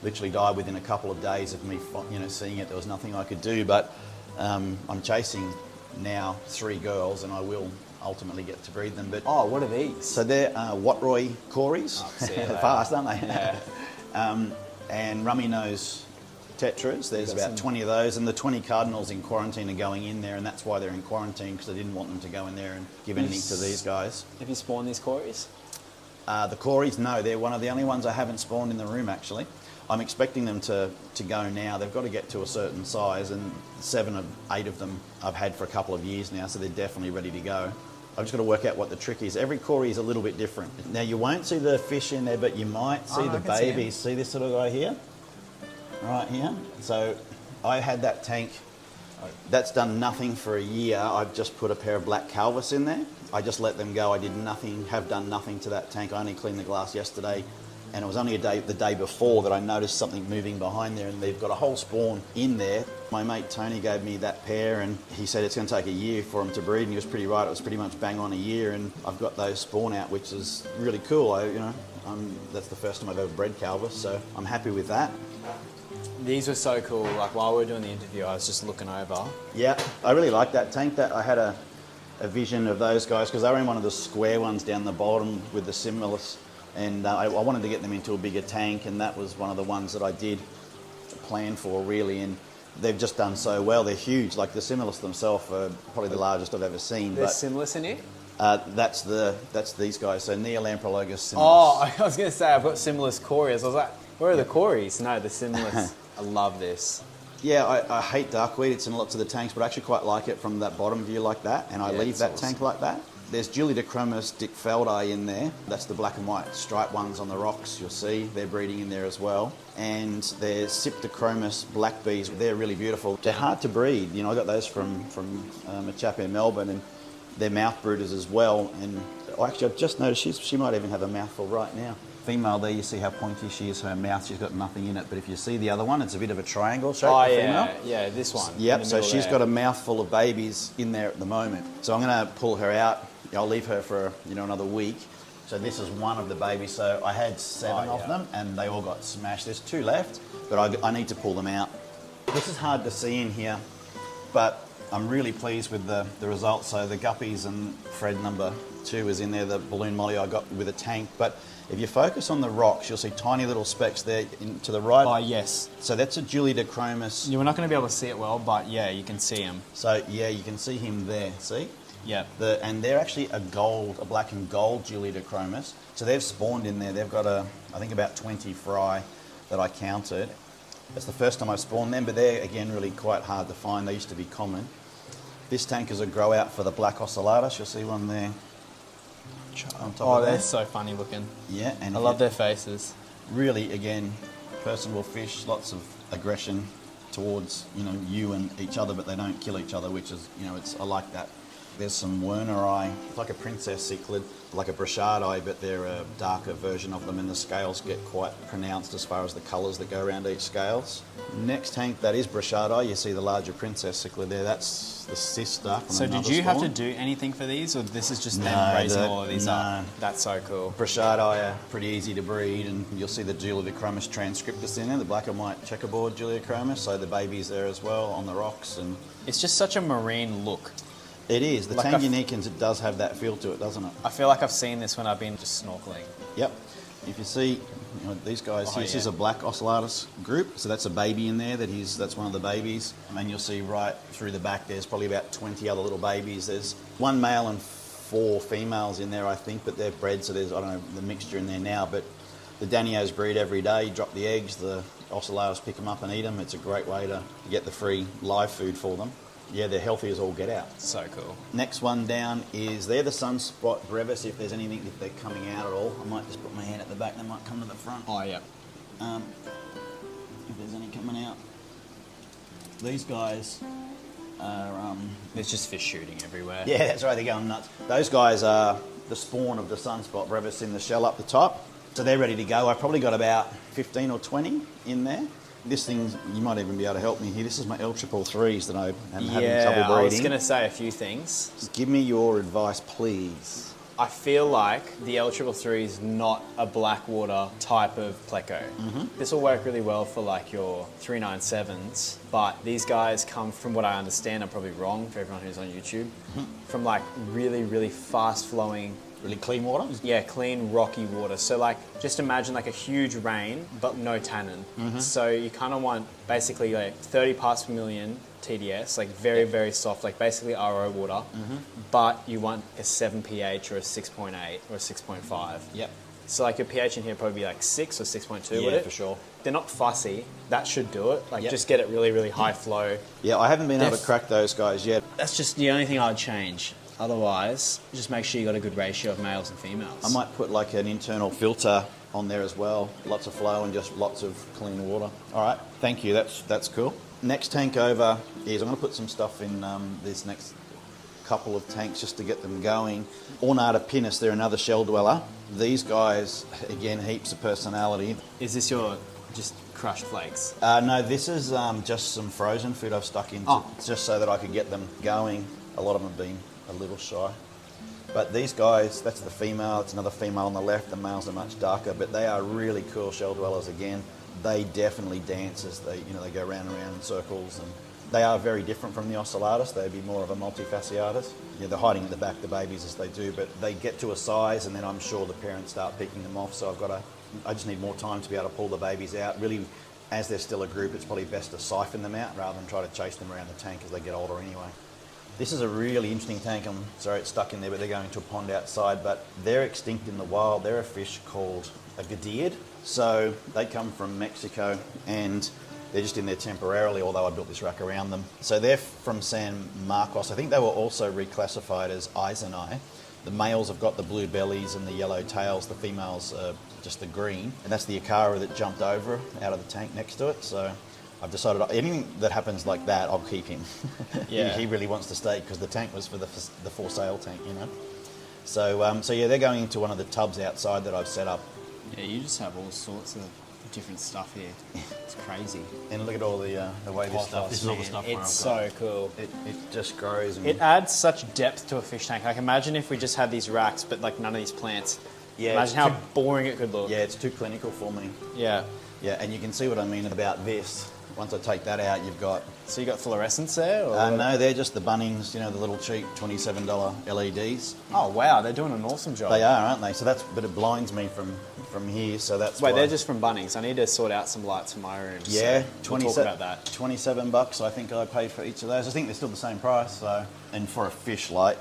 literally died within a couple of days of me, you know, seeing it. There was nothing I could do. But I'm chasing now 3 girls, and I will ultimately get to breed them. But Oh, what are these? so they're Watroy cories. Oh, see you later. Fast, aren't they? Yeah. And rummy nose tetras. There's Got about some- 20 of those, and the 20 cardinals in quarantine are going in there, and that's why they're in quarantine, because I didn't want them to go in there and give anything to these guys. Have you spawned these cories? The cories, no, they're one of the only ones I haven't spawned in the room, actually. I'm expecting them to go now. They've got to get to a certain size, and 7 or 8 of them I've had for a couple of years now, so they're definitely ready to go. I've just got to work out what the trick is. Every cory is a little bit different. Now, you won't see the fish in there, but you might see no, the I can see 'em. babies. See this little guy here? Right here. So I had that tank. That's done nothing for a year. I've just put a pair of black calvus in there. I just let them go. I did nothing, have done nothing to that tank. I only cleaned the glass yesterday, and it was only the day before that I noticed something moving behind there, and they've got a whole spawn in there. My mate Tony gave me that pair, and he said it's going to take a year for them to breed, and he was pretty right. It was pretty much bang on a year, and I've got those spawn out, which is really cool. That's the first time I've ever bred calvus, so I'm happy with that. These were so cool. Like, while we were doing the interview, I was just looking over. Yeah, I really like that tank. That I had a vision of those guys because they were in one of the square ones down the bottom with the Simulus, and I wanted to get them into a bigger tank, and that was one of the ones that I did plan for, really, and they've just done so well. They're huge. Like the Simulus themselves are probably the largest I've ever seen. There's Simulus in here? That's these guys. So Neolamprologus Simulus. Oh, I was going to say, I've got Simulus cories. I was like, where are the cories? No, the Simulus. I love this. Yeah, I hate darkweed. It's in lots of the tanks, but I actually quite like it from that bottom view like that, and I Yeah, leave it's that awesome. tank like that. There's Julidochromis dickfeldi in there. That's the black and white striped ones on the rocks, you'll see. They're breeding in there as well. And there's Cyptochromis black bees. They're really beautiful. They're hard to breed. You know, I got those from a chap in Melbourne, and they're mouth brooders as well. And actually, I've just noticed she might even have a mouthful right now. Female there, you see how pointy she is, her mouth, she's got nothing in it. But if you see the other one, it's a bit of a triangle shape, Oh, the yeah. female. Yeah, this one. Yep, so she's got a mouthful of babies in there at the moment. So I'm going to pull her out. I'll leave her for another week. So this is one of the babies. So I had 7 of them, and they all got smashed. There's 2 left, but I need to pull them out. This is hard to see in here, but I'm really pleased with the results. So the guppies and Fred number 2 is in there, the balloon molly I got with a tank. But if you focus on the rocks, you'll see tiny little specks there to the right. Oh, yes. So that's a Julidochromis. We're not going to be able to see it well, but yeah, you can see him. So yeah, you can see him there, see? Yeah. And they're actually a black and gold Julidochromis. So they've spawned in there. They've got I think about 20 fry that I counted. It's the first time I've spawned them, but they're, again, really quite hard to find. They used to be common. This tank is a grow out for the black ocellatus. You'll see one there on top Oh, of they're there. so funny looking. Yeah, and I love their faces. Really, again, personable fish, lots of aggression towards, you and each other, but they don't kill each other, which is, I like that. There's some Werneri, like a princess cichlid, like a Brachardii, but they're a darker version of them, and the scales get quite pronounced as far as the colours that go around each scales. Next tank, that is Brachardii. You see the larger princess cichlid there. That's the sister. So did you have to do anything for these, or this is just them raising all of these up? That's so cool. Brachardii are pretty easy to breed, and you'll see the Julidochromis transcriptus in there, the black and white checkerboard Julidochromis. So the baby's there as well on the rocks, and it's just such a marine look. It is. The like Tanguanicans, it does have that feel to it, doesn't it? I feel like I've seen this when I've been just snorkeling. Yep. If you see, these guys, this is a black ocellatus group, so that's a baby in there, that's one of the babies. And you'll see right through the back there's probably about 20 other little babies. There's one male and 4 females in there, I think, but they're bred, so there's, I don't know, the mixture in there now. But the Danios breed every day, drop the eggs, the ocellatus pick them up and eat them. It's a great way to get the free live food for them. Yeah, they're healthy as all get out. So cool. Next one down is, they're the sunspot brevis. If there's anything, if they're coming out at all, I might just put my hand at the back, they might come to the front. Oh, yeah. If there's any coming out. These guys are... There's just fish shooting everywhere. Yeah, that's right, they're going nuts. Those guys are the spawn of the sunspot brevis in the shell up the top. So they're ready to go. I've probably got about 15 or 20 in there. This thing, you might even be able to help me here. This is my L333s that I am having trouble breeding. I was going to say a few things. Just give me your advice, please. I feel like the L333 is not a blackwater type of pleco. Mm-hmm. This will work really well for like your 397s, but these guys come from what I understand, I'm probably wrong for everyone who's on YouTube, from like really, really fast flowing. Really clean water? Yeah, clean, rocky water. So like, just imagine like a huge rain, but no tannin. Mm-hmm. So you kind of want basically like 30 parts per million TDS, like very, very soft, like basically RO water, but you want a 7 pH or a 6.8 or a 6.5. Yep. So like your pH in here probably be like 6 or 6.2, yeah, would it? For sure. They're not fussy. That should do it. Like just get it really, really high flow. Yeah, I haven't been able to crack those guys yet. That's just the only thing I'd change. Otherwise, just make sure you got a good ratio of males and females. I might put like an internal filter on there as well. Lots of flow and just lots of clean water. All right, thank you. That's cool. Next tank over is, I'm going to put some stuff in this next couple of tanks just to get them going. Ornata pinus, they're another shell dweller. These guys, again, heaps of personality. Is this your just crushed flakes? No, this is just some frozen food I've stuck in just so that I could get them going. A lot of them have been a little shy. But these guys, that's the female, it's another female on the left, the males are much darker, but they are really cool shell dwellers again. They definitely dance as they go round and round in circles, and they are very different from the ocellatus. They'd be more of a multifasciatus. Yeah, they're hiding at the back, the babies, as they do, but they get to a size and then I'm sure the parents start picking them off, so I just need more time to be able to pull the babies out. Really, as they're still a group, it's probably best to siphon them out rather than try to chase them around the tank as they get older anyway. This is a really interesting tank. I'm sorry it's stuck in there, but they're going to a pond outside. But they're extinct in the wild. They're a fish called a gadiid. So they come from Mexico and they're just in there temporarily, although I built this rack around them. So they're from San Marcos. I think they were also reclassified as Eiseni. The males have got the blue bellies and the yellow tails. The females are just the green. And that's the Akara that jumped over out of the tank next to it. So I've decided anything that happens like that, I'll keep him. Yeah. he really wants to stay because the tank was for the for sale tank, So yeah, they're going into one of the tubs outside that I've set up. Yeah, you just have all sorts of different stuff here. It's crazy. And look at all the way this stuff. This is all the stuff it's so cool. It just grows. And it adds such depth to a fish tank. Like imagine if we just had these racks, but like none of these plants. Yeah. Imagine how boring it could look. Yeah, it's too clinical for me. Yeah. Yeah, and you can see what I mean about this. Once I take that out, you've got... So you got fluorescence there? Or? No, they're just the Bunnings, the little cheap $27 LEDs. Oh, wow, they're doing an awesome job. They are, aren't they? So but it blinds me from here, so that's Wait, they're just from Bunnings. I need to sort out some lights for my room. Yeah, so we'll talk about that. $27 I think I paid for each of those. I think they're still the same price, so... And for a fish light,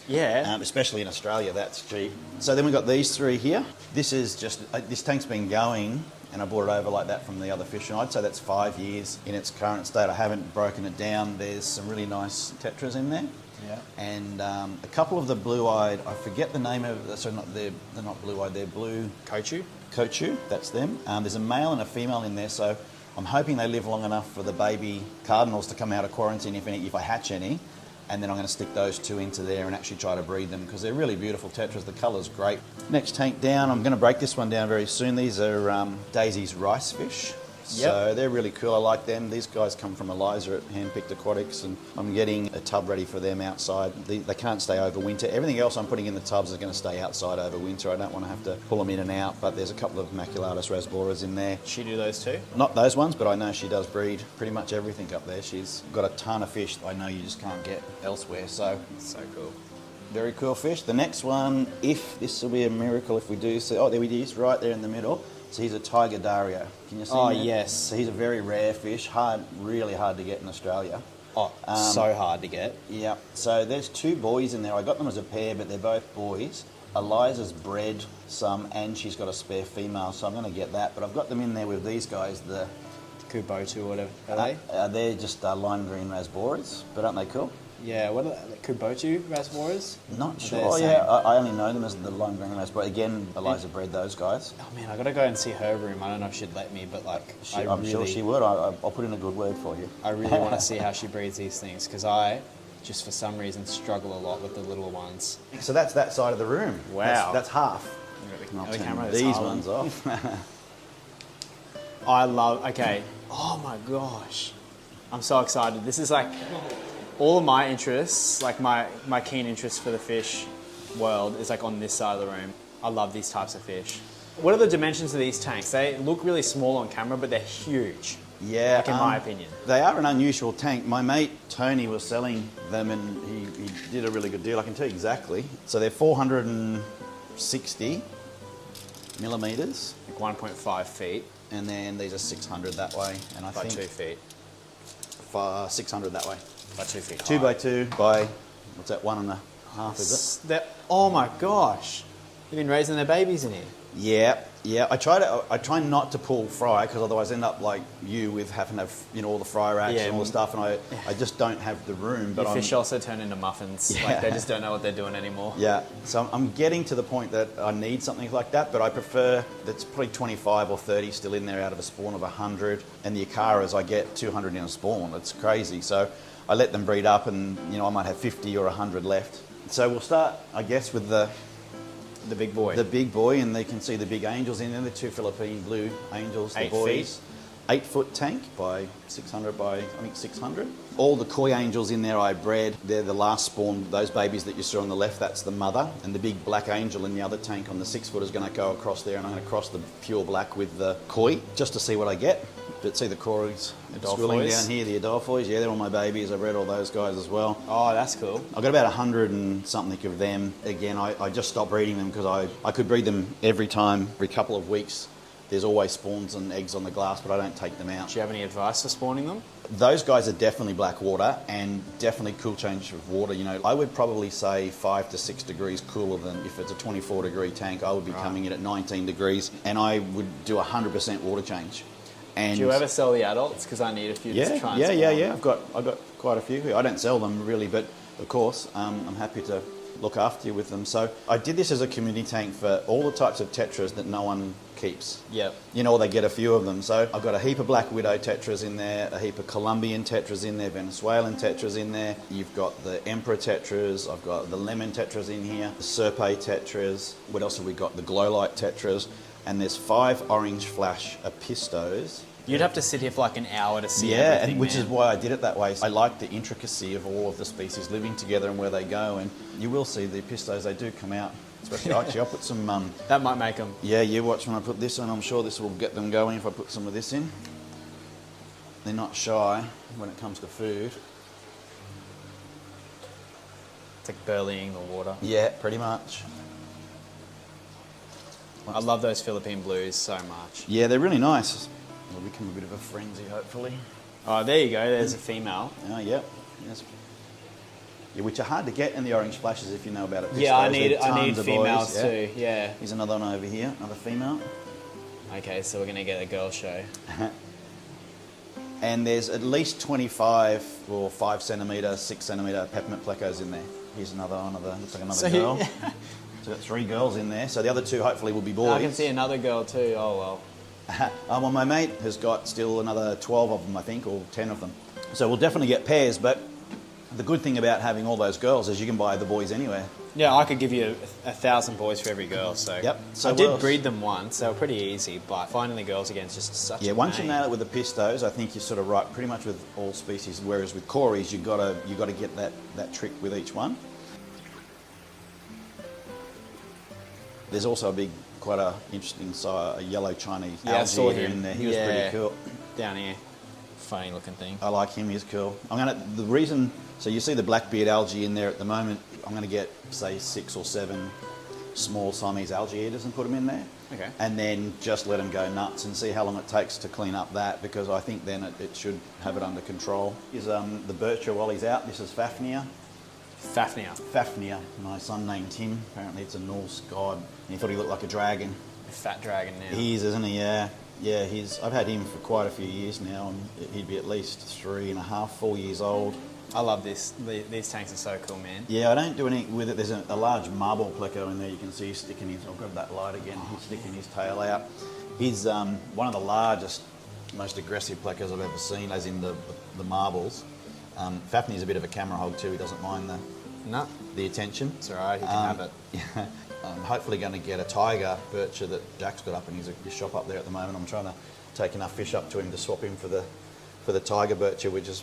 Yeah. Especially in Australia, that's cheap. So then we've got these three here. This is just... this tank's been going... And I brought it over like that from the other fish. And I'd say that's 5 years in its current state. I haven't broken it down. There's some really nice tetras in there. Yeah. And a couple of the blue-eyed, I forget the name of it. So they're not blue-eyed, they're blue... Kochu, that's them. There's a male and a female in there. So I'm hoping they live long enough for the baby cardinals to come out of quarantine if I hatch any. and then I'm going to stick those two into there and actually try to breed them because they're really beautiful tetras. The colour's great. Next tank down, I'm going to break this one down very soon. These are Daisy's rice fish. So they're really cool. I like them. These guys come from Eliza at Handpicked Aquatics, and I'm getting a tub ready for them outside. They can't stay over winter. Everything else I'm putting in the tubs is going to stay outside over winter. I don't want to have to pull them in and out, but there's a couple of Maculatus rasboras in there. She do those too? Not those ones, but I know she does breed pretty much everything up there. She's got a ton of fish I know you just can't get elsewhere. So cool. Very cool fish. The next one, if this will be a miracle if we do see, oh, there he is, right there in the middle. So he's a tiger dario. Can you see him? Oh, there? yes. So he's a very rare fish, really hard to get in Australia. Oh, so hard to get. Yeah. So there's two boys in there. I got them as a pair, but they're both boys. Eliza's bred some, and she's got a spare female, so I'm going to get that. But I've got them in there with these guys, the Kubotu or whatever. Are they? They're just lime green rasboras, but aren't they cool? Yeah, what are they? Kubotu rasboras? Not sure. Yeah, I only know them as the lime green raspberry. Again, Eliza bred those guys. Oh man, I gotta go and see her room. I don't know if she'd let me, but like, I'm sure she would. I'll put in a good word for you. I really want to see how she breeds these things because I, just for some reason, struggle a lot with the little ones. So that's that side of the room. Wow, that's half. I'll turn camera these ones off. I love. Okay. Oh my gosh, I'm so excited. This is like all of my interests, like my keen interest for the fish world is like on this side of the room. I love these types of fish. What are the dimensions of these tanks? They look really small on camera, but they're huge. Yeah, like in my opinion. They are an unusual tank. My mate Tony was selling them and he did a really good deal. I can tell you exactly. So they're 460 millimetres. Like 1.5 feet. And then these are 600 that way. And I by think 2 feet. 600 that way. By 2 feet. 2 by 2 by, what's that, 1.5, is it? Oh my gosh. They've been raising their babies in here. Yeah. I try not to pull fry because otherwise I end up like you with having to have all the fry racks and all the stuff, and I just don't have the room. But fish also turn into muffins. Yeah. Like they just don't know what they're doing anymore. Yeah. So I'm getting to the point that I need something like that, but I prefer that's probably 25 or 30 still in there out of a spawn of 100, and the Acaras I get 200 in a spawn. It's crazy. So I let them breed up, and I might have 50 or 100 left. So we'll start, I guess, with the big boy. The big boy, and they can see the big angels in there, the two Philippine blue angels, 8 the boys. 8 foot tank by 600 by, I think, 600. All the koi angels in there I bred. They're the last spawn. Those babies that you saw on the left, that's the mother. And the big black angel in the other tank on the 6 foot is going to go across there, and I'm going to cross the pure black with the koi just to see what I get. But see the cories schooling down here, the Adolphos. Yeah, they're all my babies. I bred all those guys as well. Oh, that's cool. I've got about 100 and something of them. Again, I just stopped breeding them because I could breed them every couple of weeks. There's always spawns and eggs on the glass, but I don't take them out. Do you have any advice for spawning them? Those guys are definitely black water and definitely cool change of water. I would probably say 5 to 6 degrees cooler than if it's a 24 degree tank. I would be coming in at 19 degrees, and I would do 100% water change. And do you ever sell the adults? Because I need a few to try and spawn. Yeah. I've got quite a few here. I don't sell them really, but of course I'm happy to look after you with them. So I did this as a community tank for all the types of tetras that no one keeps. Yep. They get a few of them. So I've got a heap of black widow tetras in there, a heap of Colombian tetras in there, Venezuelan tetras in there. You've got the emperor tetras. I've got the lemon tetras in here, the serpe tetras. What else have we got? The glow light tetras. And there's 5 orange flash apistos. You'd have to sit here for like an hour to see everything, which is why I did it that way. I like the intricacy of all of the species living together and where they go. And you will see the apistos, they do come out. Especially, actually, I'll put some... that might make them. Yeah, you watch when I put this on. I'm sure this will get them going if I put some of this in. They're not shy when it comes to food. It's like burleying the water. Yeah, pretty much. I love those Philippine blues so much. Yeah, they're really nice. It'll become a bit of a frenzy, hopefully. Oh, there you go. There's a female. Oh, yeah. Yes. Yeah, which are hard to get in the orange flashes if you know about it. Yeah, I need females too. Yeah. Here's another one over here, another female. Okay, so we're gonna get a girl show. And there's at least 25 or 5 centimetre, 6 centimetre peppermint plecos in there. Here's another one of the, looks like another girl. So got 3 girls in there. So the other 2 hopefully will be boys. I can see another girl too. Oh well. Well, my mate has got still another 12 of them, I think, or 10 of them. So we'll definitely get pairs, but The good thing about having all those girls is you can buy the boys anywhere. Yeah, I could give you 1,000 boys for every girl. So Yep. So I did breed them once. They were pretty easy, but finding the girls again is just such. Yeah, a once you pain. nail it with the pistos, I think you're sort of right pretty much with all species. Whereas with Corys, you got to get that trick with each one. There's also quite a interesting a yellow Chinese I saw algae him in there. He was pretty cool. Down here, funny looking thing. I like him. He's cool. The reason. So you see the blackbeard algae in there at the moment. I'm going to get say 6 or 7 small Siamese algae eaters and put them in there. Okay. And then just let them go nuts and see how long it takes to clean up that, because I think then it should have it under control. Here's the bircher while he's out. This is Fafnir. Fafnir. My son named him. Apparently it's a Norse god. And he thought he looked like a dragon. A fat dragon now. He is, isn't he? Yeah. Yeah, I've had him for quite a few years now, and he'd be at least 3.5, 4 years old. I love this. These tanks are so cool, man. Yeah, I don't do anything with it. There's a large marble pleco in there. You can see he's sticking his... I'll grab that light again. He's sticking his tail out. He's one of the largest, most aggressive plecos I've ever seen, as in the marbles. Fafnir's a bit of a camera hog too. He doesn't mind the attention. It's all right. He can have it. Yeah. I'm hopefully going to get a tiger bircher that Jack's got up in his shop up there at the moment. I'm trying to take enough fish up to him to swap him for the tiger bircher, which is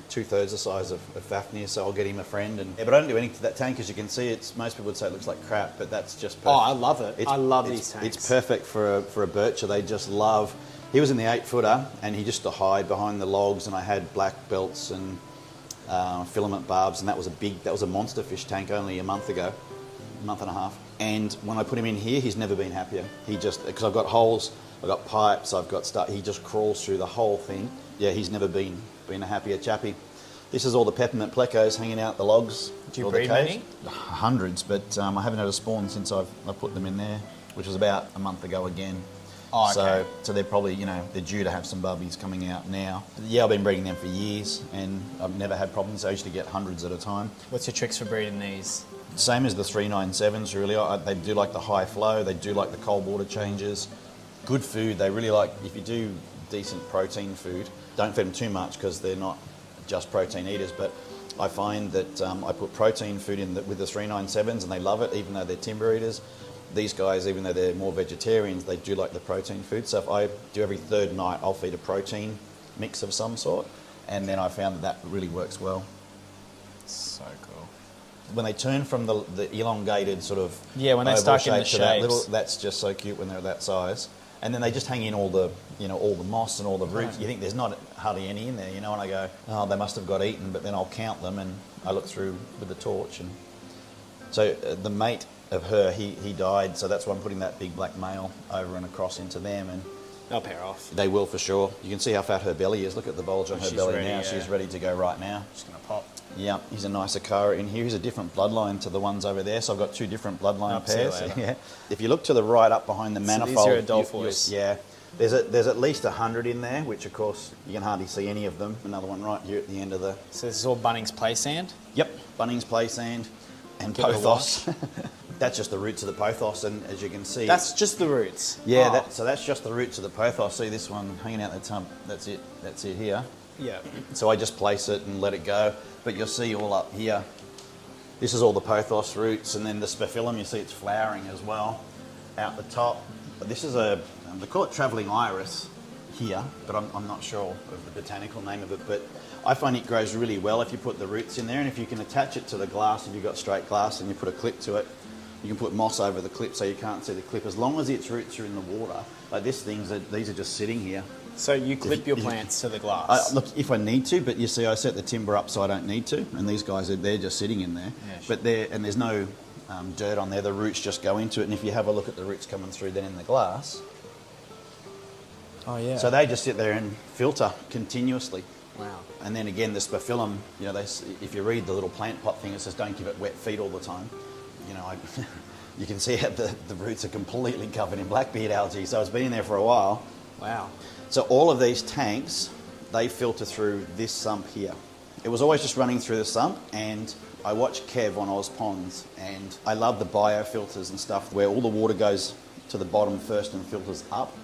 2/3 the size of Fafnir, so I'll get him a friend. But I don't do anything to that tank. As you can see, most people would say it looks like crap, but that's just perfect. Oh, I love it. I love these tanks. It's perfect for a bircher. They just love... He was in the 8-footer, and he just to hide behind the logs, and I had black belts and filament barbs, and that was a monster fish tank only a month and a half. And when I put him in here, he's never been happier. Because I've got holes, I've got pipes, I've got stuff, he just crawls through the whole thing. Yeah, he's never been a happier chappy. This is all the peppermint plecos hanging out the logs. Do you breed many? Hundreds, but I haven't had a spawn since I put them in there, which was about a month ago again. Oh, okay. So they're probably, they're due to have some bubbies coming out now. Yeah, I've been breeding them for years, and I've never had problems. I usually get hundreds at a time. What's your tricks for breeding these? Same as the 397s, really. They do like the high flow. They do like the cold water changes. Good food. They really like, if you do decent protein food, don't feed them too much because they're not just protein eaters. But I find that I put protein food in with the 397s, and they love it, even though they're timber eaters. These guys, even though they're more vegetarians, they do like the protein food. So if I do every third night, I'll feed a protein mix of some sort. And then I found that really works well. So cool. When they turn from the elongated sort of... Yeah, when they start getting the shapes. That's just so cute when they're that size. And then they just hang in all the moss and all the roots. You think there's not hardly any in there, and I go, oh, they must have got eaten, but then I'll count them, and I look through with the torch. And so the mate of her, he died, so that's why I'm putting that big black male over and across into them, and they'll pair off. They will for sure. You can see how fat her belly is. Look at the bulge on her belly ready, now. Yeah. She's ready to go right now. Just going to pop. Yeah, he's a nice Akara in here. He's a different bloodline to the ones over there, so I've got 2 different bloodline pairs. Yeah. If you look to the right up behind the manifold... So these are Adolphus. Yeah. There's at least 100 in there, which of course you can hardly see any of them. Another one right here at the end of the... So this is all Bunnings play sand? Yep, Bunnings play sand and pothos. That's just the roots of the pothos, and as you can see... That's just the roots? Yeah, so that's just the roots of the pothos. See this one hanging out the tump? That's it here. Yeah. So I just place it and let it go. But you'll see all up here, this is all the pothos roots, and then the spaphyllum, you see it's flowering as well out the top. But this is they call it travelling iris here, but I'm not sure of the botanical name of it. But I find it grows really well if you put the roots in there, and if you can attach it to the glass, if you've got straight glass and you put a clip to it, you can put moss over the clip so you can't see the clip. As long as its roots are in the water, like these are just sitting here. So you clip your plants to the glass? Look, if I need to, but you see I set the timber up so I don't need to, and these guys, they're just sitting in there. Yeah, sure. But there's no dirt on there, the roots just go into it, and if you have a look at the roots coming through then in the glass... Oh, yeah. So they just sit there and filter continuously. Wow. And then again, the spaphyllum, if you read the little plant pot thing, it says don't give it wet feet all the time. You can see how the roots are completely covered in blackbeard algae, so it's been in there for a while. Wow. So all of these tanks, they filter through this sump here. It was always just running through the sump, and I watched Kev on Oz Ponds, and I love the biofilters and stuff where all the water goes to the bottom first and filters up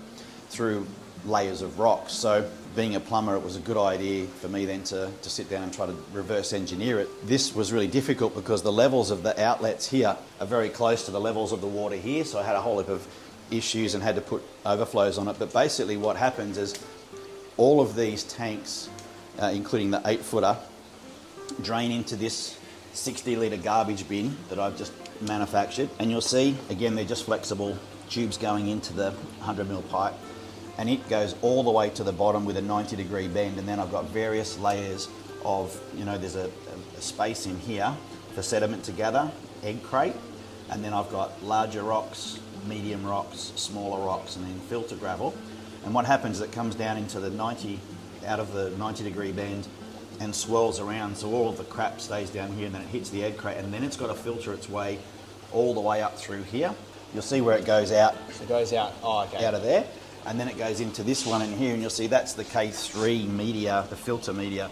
through layers of rocks. So being a plumber, it was a good idea for me then to sit down and try to reverse engineer it. This was really difficult because the levels of the outlets here are very close to the levels of the water here, so I had a whole heap of issues and had to put overflows on it. But basically what happens is all of these tanks, including the 8-footer, drain into this 60-litre garbage bin that I've just manufactured. And you'll see, again, they're just flexible tubes going into the 100mm pipe. And it goes all the way to the bottom with a 90-degree bend. And then I've got various layers of, there's a space in here for sediment to gather, egg crate. And then I've got larger rocks, medium rocks, smaller rocks, and then filter gravel. And what happens is it comes down into the 90, out of the 90-degree bend and swirls around. So all of the crap stays down here and then it hits the egg crate. And then it's got to filter its way all the way up through here. You'll see where it goes out. It goes out, out of there. And then it goes into this one in here, and you'll see that's the K3 media, the filter media,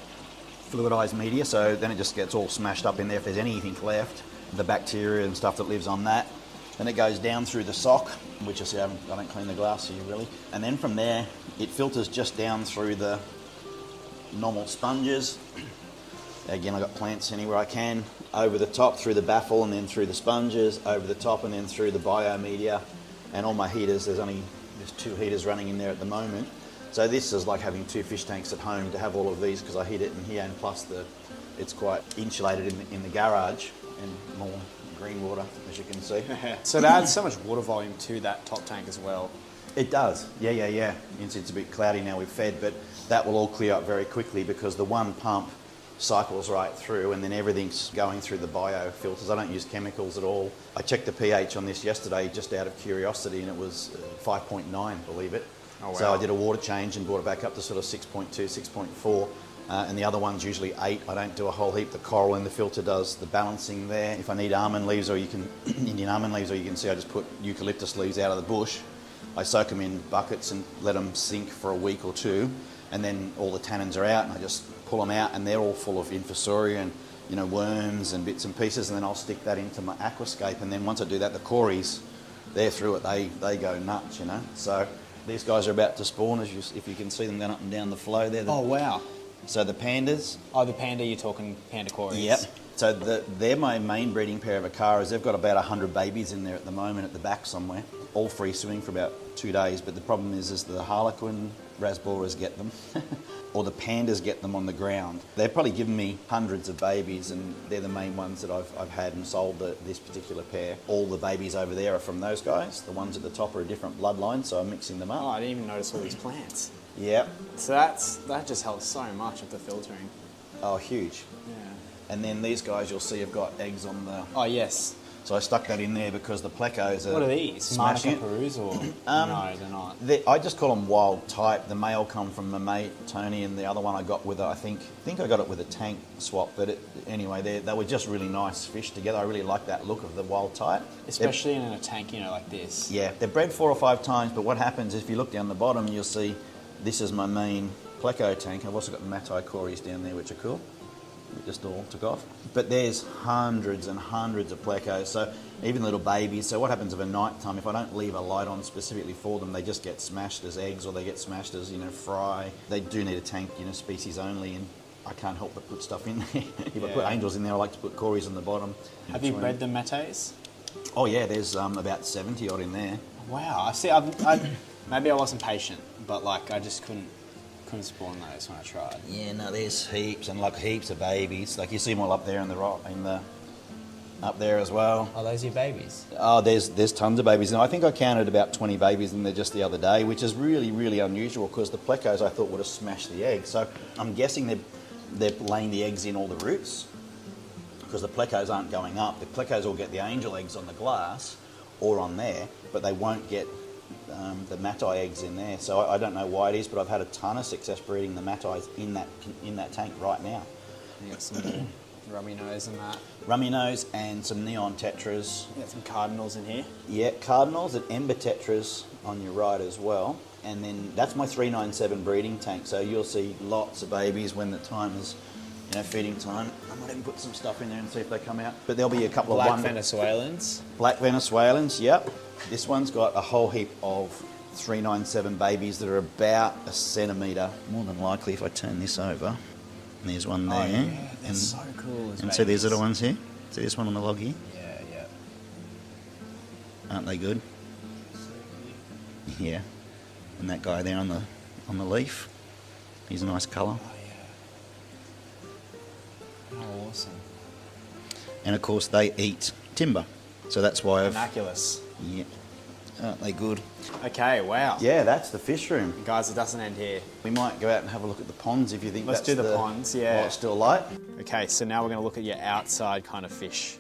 fluidized media. So then it just gets all smashed up in there if there's anything left, the bacteria and stuff that lives on that. Then it goes down through the sock, which I don't clean the glass here really. And then from there, it filters just down through the normal sponges. Again, I've got plants anywhere I can. Over the top through the baffle and then through the sponges, over the top and then through the biomedia. And all my heaters, there's 2 heaters running in there at the moment. So this is like having 2 fish tanks at home to have all of these because I heat it in here, and plus it's quite insulated in the garage and more green water, as you can see. So that adds so much water volume to that top tank as well. It does, yeah. It's a bit cloudy now we've fed, but that will all clear up very quickly because the one pump cycles right through and then everything's going through the bio filters. I don't use chemicals at all. I checked the pH on this yesterday just out of curiosity and it was 5.9, believe it. Oh, wow. So I did a water change and brought it back up to sort of 6.2, 6.4. And the other one's usually 8. I don't do a whole heap. The coral in the filter does the balancing there. If I need almond leaves, or you can Indian almond leaves, or you can see I just put eucalyptus leaves out of the bush. I soak them in buckets and let them sink for a week or 2, and then all the tannins are out, and I just pull them out, and they're all full of infusoria and worms and bits and pieces, and then I'll stick that into my aquascape, and then once I do that, the cories, they're through it. They go nuts, So these guys are about to spawn, if you can see them going up and down the flow there. Oh wow! So the pandas. Oh, the panda, you're talking panda cories. Yep. So they're my main breeding pair of acaras. They've got about 100 babies in there at the moment at the back somewhere, all free swimming for about 2 days. But the problem is the harlequin rasboras get them, or the pandas get them on the ground. They've probably given me hundreds of babies, and they're the main ones that I've had and sold this particular pair. All the babies over there are from those guys. The ones at the top are a different bloodline, so I'm mixing them up. Oh, I didn't even notice all these plants. Yep. So that just helps so much with the filtering. Oh, huge. Yeah. And then these guys you'll see have got eggs on the... Oh, yes. So I stuck that in there because the plecos are... What are these? Smashing Marnica Perus or... no, they're not. I just call them wild type. The male come from my mate Tony, and the other one I got with I think I got it with a tank swap. But anyway, they were just really nice fish together. I really like that look of the wild type. Especially in a tank, like this. Yeah, they're bred 4 or 5 times, but what happens is if you look down the bottom, you'll see this is my main pleco tank. I've also got matai cories down there, which are cool. It just all took off. But there's hundreds and hundreds of plecos, so even little babies. So what happens at night time, if I don't leave a light on specifically for them, they just get smashed as eggs, or they get smashed as, fry. They do need a tank, species only, and I can't help but put stuff in there. If I put angels in there, I like to put cories on the bottom. Have you bred the matais? Oh yeah, there's about 70 odd in there. Wow. I see. Maybe I wasn't patient, but I just couldn't spawn those when I tried. Yeah, no, there's heaps and heaps of babies. You see them all up there in the rock, up there as well. Are those your babies? Oh, there's tons of babies, and I think I counted about 20 babies in there just the other day, which is really, really unusual because the plecos I thought would have smashed the eggs. So I'm guessing they're laying the eggs in all the roots because the plecos aren't going up. The plecos will get the angel eggs on the glass or on there, but they won't get the matai eggs in there. So I don't know why it is, but I've had a ton of success breeding the matais in that tank right now. You got some more rummy nose and that. Rummy nose and some neon tetras. You got some cardinals in here. Yeah, cardinals and ember tetras on your right as well. And then that's my 397 breeding tank. So you'll see lots of babies when the time is, feeding time. I might even put some stuff in there and see if they come out. But there'll be a couple Black of Venezuelans. Black Venezuelans, yep. This one's got a whole heap of 397 babies that are about a centimetre, more than likely if I turn this over. And there's one there. Oh, yeah, they're so cool. And so there's little ones here. See this one on the log here? Yeah. Aren't they good? Yeah. And that guy there on the leaf, he's a nice colour. Oh, yeah. Oh, awesome. And of course they eat timber, so that's why Immaculous. Yeah. Aren't they good? Okay, wow. Yeah, that's the fish room. Guys, it doesn't end here. We might go out and have a look at the ponds if you think Let's that's do the ponds, yeah. While it's still light. Okay, so now we're going to look at your outside kind of fish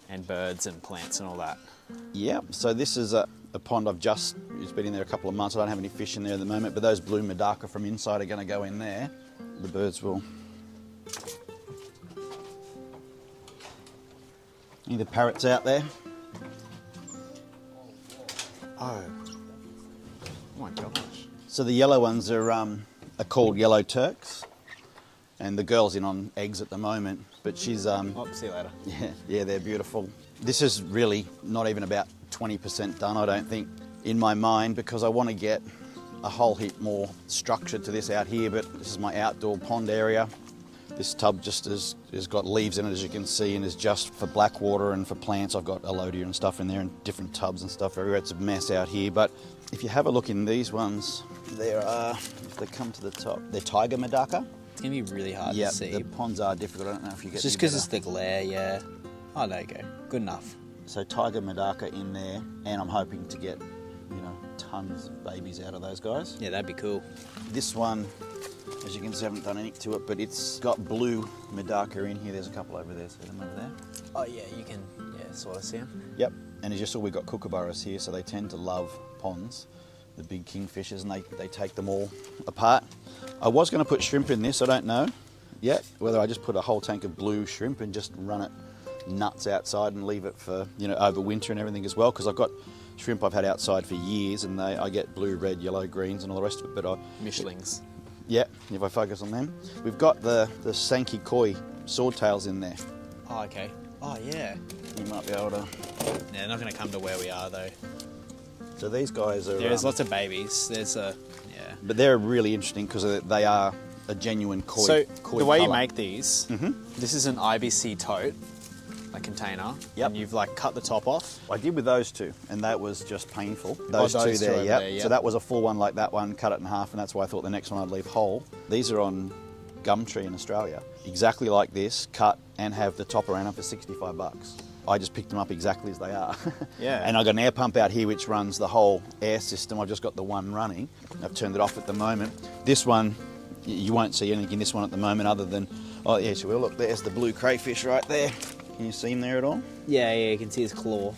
and birds and plants and all that. Yeah, so this is a pond it's been in there a couple of months. I don't have any fish in there at the moment, but those blue medaka from inside are going to go in there. The birds will. Any of the parrots out there? Oh my gosh. So the yellow ones are called yellow Turks, and the girl's in on eggs at the moment, but she's... Oh, see you later. Yeah, they're beautiful. This is really not even about 20% done, I don't think, in my mind, because I want to get a whole heap more structure to this out here, but this is my outdoor pond area. This tub just has got leaves in it, as you can see, and is just for black water and for plants. I've got alodia and stuff in there and different tubs and stuff everywhere. It's a mess out here, but if you have a look in these ones, there are, if they come to the top, they're tiger medaka. It's going to be really hard Yeah, to see. the ponds are difficult. I don't know if you get It's just because it's the glare, yeah. Oh, there you go. Good enough. So tiger medaka in there, and I'm hoping to get, tons of babies out of those guys. Yeah, that'd be cool. This one, as you can see, I haven't done anything to it, but it's got blue medaka in here. There's a couple over there, see them over there? Oh, yeah, you can, sort of see them. Yep, and as you saw, we've got kookaburras here, so they tend to love ponds, the big kingfishers, and they take them all apart. I was going to put shrimp in this, I don't know yet, whether I just put a whole tank of blue shrimp and just run it nuts outside and leave it for, over winter and everything as well, because I've got shrimp I've had outside for years, and I get blue, red, yellow, greens and all the rest of it, but Michelins. Yeah, if I focus on them. We've got the Sankey koi swordtails in there. Oh, okay. Oh, yeah. You might be able to... Yeah, they're not going to come to where we are, though. So these guys are... There's lots of babies. Yeah. But they're really interesting because they are a genuine koi. So koi the way you colour. make these, this is an IBC tote, a container, Yep. and you've cut the top off. I did with those two, and that was just painful. Those two those two there, over yep. there, yep. So that was a full one like that one, cut it in half, and that's why I thought the next one I'd leave whole. These are on Gumtree in Australia, exactly like this, cut and have the top around them for $65. I just picked them up exactly as they are. Yeah. And I've got an air pump out here which runs the whole air system. I've just got the one running. I've turned it off at the moment. This one, you won't see anything in this one at the moment other than, oh yes you will, look, there's the blue crayfish right there. Can you see him there at all? Yeah, you can see his claw.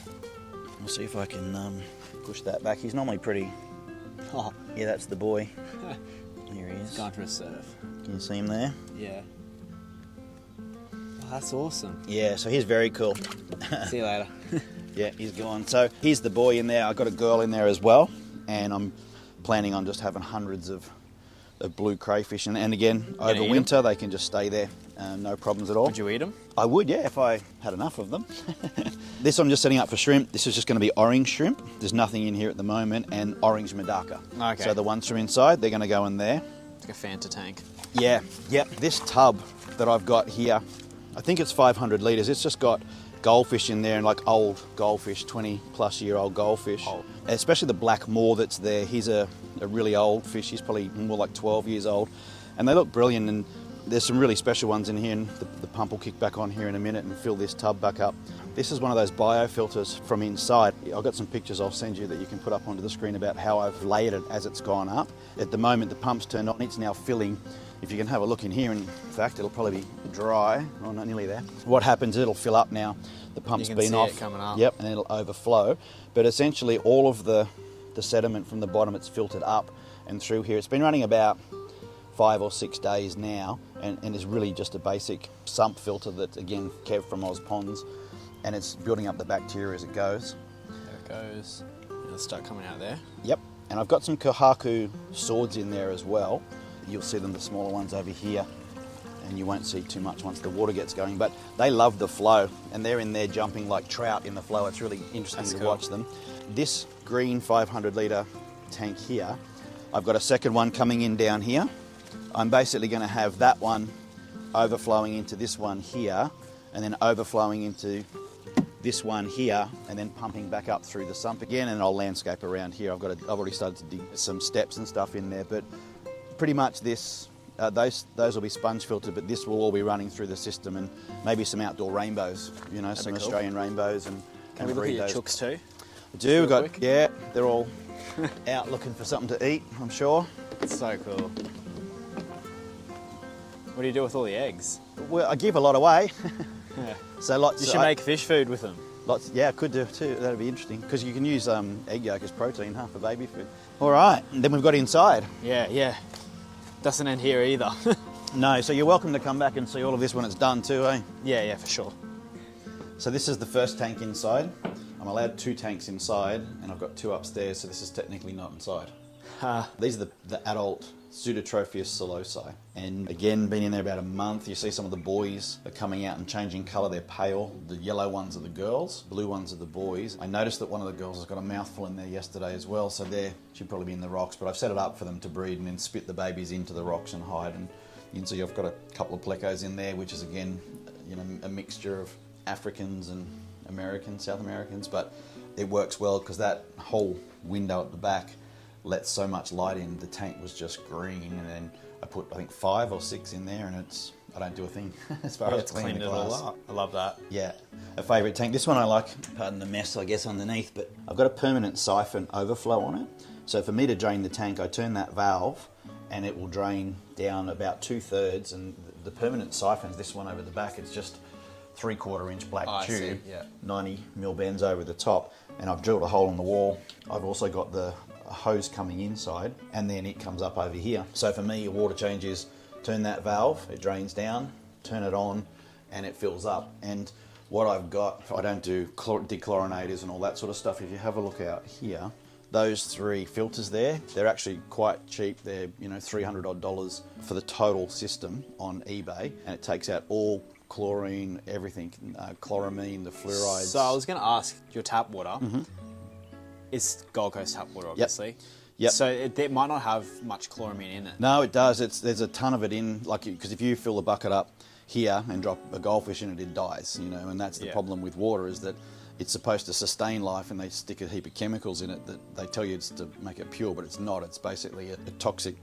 I'll see if I can push that back. He's normally pretty... Oh, Yeah, that's the boy. Here he is. gone for a surf. Can you see him there? Yeah. Oh, that's awesome. Yeah, so he's very cool. See you later. Yeah, he's gone. So here's the boy in there. I've got a girl in there as well, and I'm planning on just having hundreds of blue crayfish. And again, over eat winter, they can just stay there, no problems at all. Would you eat them? I would, yeah, if I had enough of them. This I'm just setting up for shrimp. This is just going to be orange shrimp. There's nothing in here at the moment, and orange medaka. Okay. So the ones from inside, they're going to go in there. It's like a Fanta tank. Yeah, yep. This tub that I've got here, I think it's 500 litres. It's just got goldfish in there, and like old goldfish, 20 plus year old goldfish. Oh. Especially the black moor that's there. He's a really old fish. He's probably more like 12 years old. And they look brilliant, and there's some really special ones in here, and the pump will kick back on here in a minute and fill this tub back up. This is one of those biofilters from inside. I've got some pictures I'll send you that you can put up onto the screen about how I've layered it as it's gone up. At the moment the pump's turned on, it's now filling. If you can have a look in here, in fact it'll probably be dry, oh not nearly there. What happens, it'll fill up now, the pump's You can been see off. it coming up. Yep, and it'll overflow. But essentially all of the sediment from the bottom, it's filtered up and through here. It's been running about 5 or 6 days now, and is really just a basic sump filter that, again, Kev from Oz Ponds, and it's building up the bacteria as it goes. There it goes. It'll start coming out there. Yep, and I've got some kohaku swords in there as well. You'll see them, the smaller ones over here, and you won't see too much once the water gets going, but they love the flow, and they're in there jumping like trout in the flow. It's really interesting to cool. watch them. This green 500 litre tank here, I've got a second one coming in down here. I'm basically going to have that one overflowing into this one here, and then overflowing into this one here, and then pumping back up through the sump again, and I'll landscape around here. I've already started to dig some steps and stuff in there, but pretty much this, those will be sponge filtered, but this will all be running through the system, and maybe some outdoor rainbows, you know, some Australian rainbows. And can we look at your chooks too? I do. We've got, yeah, they're all out looking for something to eat, I'm sure. It's so cool. What do you do with all the eggs? Well, I give a lot away. Yeah. So lots. You should make fish food with them. Lots. Yeah, I could do too. That'd be interesting because you can use egg yolk as protein, huh, for baby food. All right, and then we've got inside. Yeah. Doesn't end here either. No, so you're welcome to come back and see all of this when it's done too, eh? Yeah, for sure. So this is the first tank inside. I'm allowed 2 tanks inside, and I've got 2 upstairs, so this is technically not inside. These are the adult Pseudotropheus psilocybe. And again, been in there about a month. You see some of the boys are coming out and changing colour. They're pale. The yellow ones are the girls, blue ones are the boys. I noticed that one of the girls has got a mouthful in there yesterday as well, so there she'd probably be in the rocks, but I've set it up for them to breed and then spit the babies into the rocks and hide. And you can see I've got a couple of plecos in there, which is again, you know, a mixture of Africans and Americans, South Americans, but it works well because that whole window at the back lets so much light in. The tank was just green, and then I put I think 5 or 6 in there, and I don't do a thing as far as cleaning the glass. It all up. I love that. Yeah, a favourite tank. This one I like. Pardon the mess, I guess, underneath, but I've got a permanent siphon overflow on it. So for me to drain the tank, I turn that valve, and it will drain down about 2/3. And the permanent siphons, this one over the back, it's just 3/4 inch black tube, 90mm bends over the top, and I've drilled a hole in the wall. I've also got the hose coming inside, and then it comes up over here. So for me, a water change is turn that valve, it drains down, turn it on, and it fills up. And what I've got, I don't do dechlorinators and all that sort of stuff. If you have a look out here, those 3 filters there, they're actually quite cheap. They're, you know, $300 odd for the total system on eBay, and it takes out all chlorine, everything, chloramine, the fluorides. So I was going to ask, your tap water is Gold Coast tap water, obviously. Yep. So it might not have much chloramine in it. No, it does. There's a ton of it in, like, because if you fill the bucket up here and drop a goldfish in it, it dies, you know, and that's the problem with water, is that it's supposed to sustain life, and they stick a heap of chemicals in it that they tell you it's to make it pure, but it's not. It's basically a toxic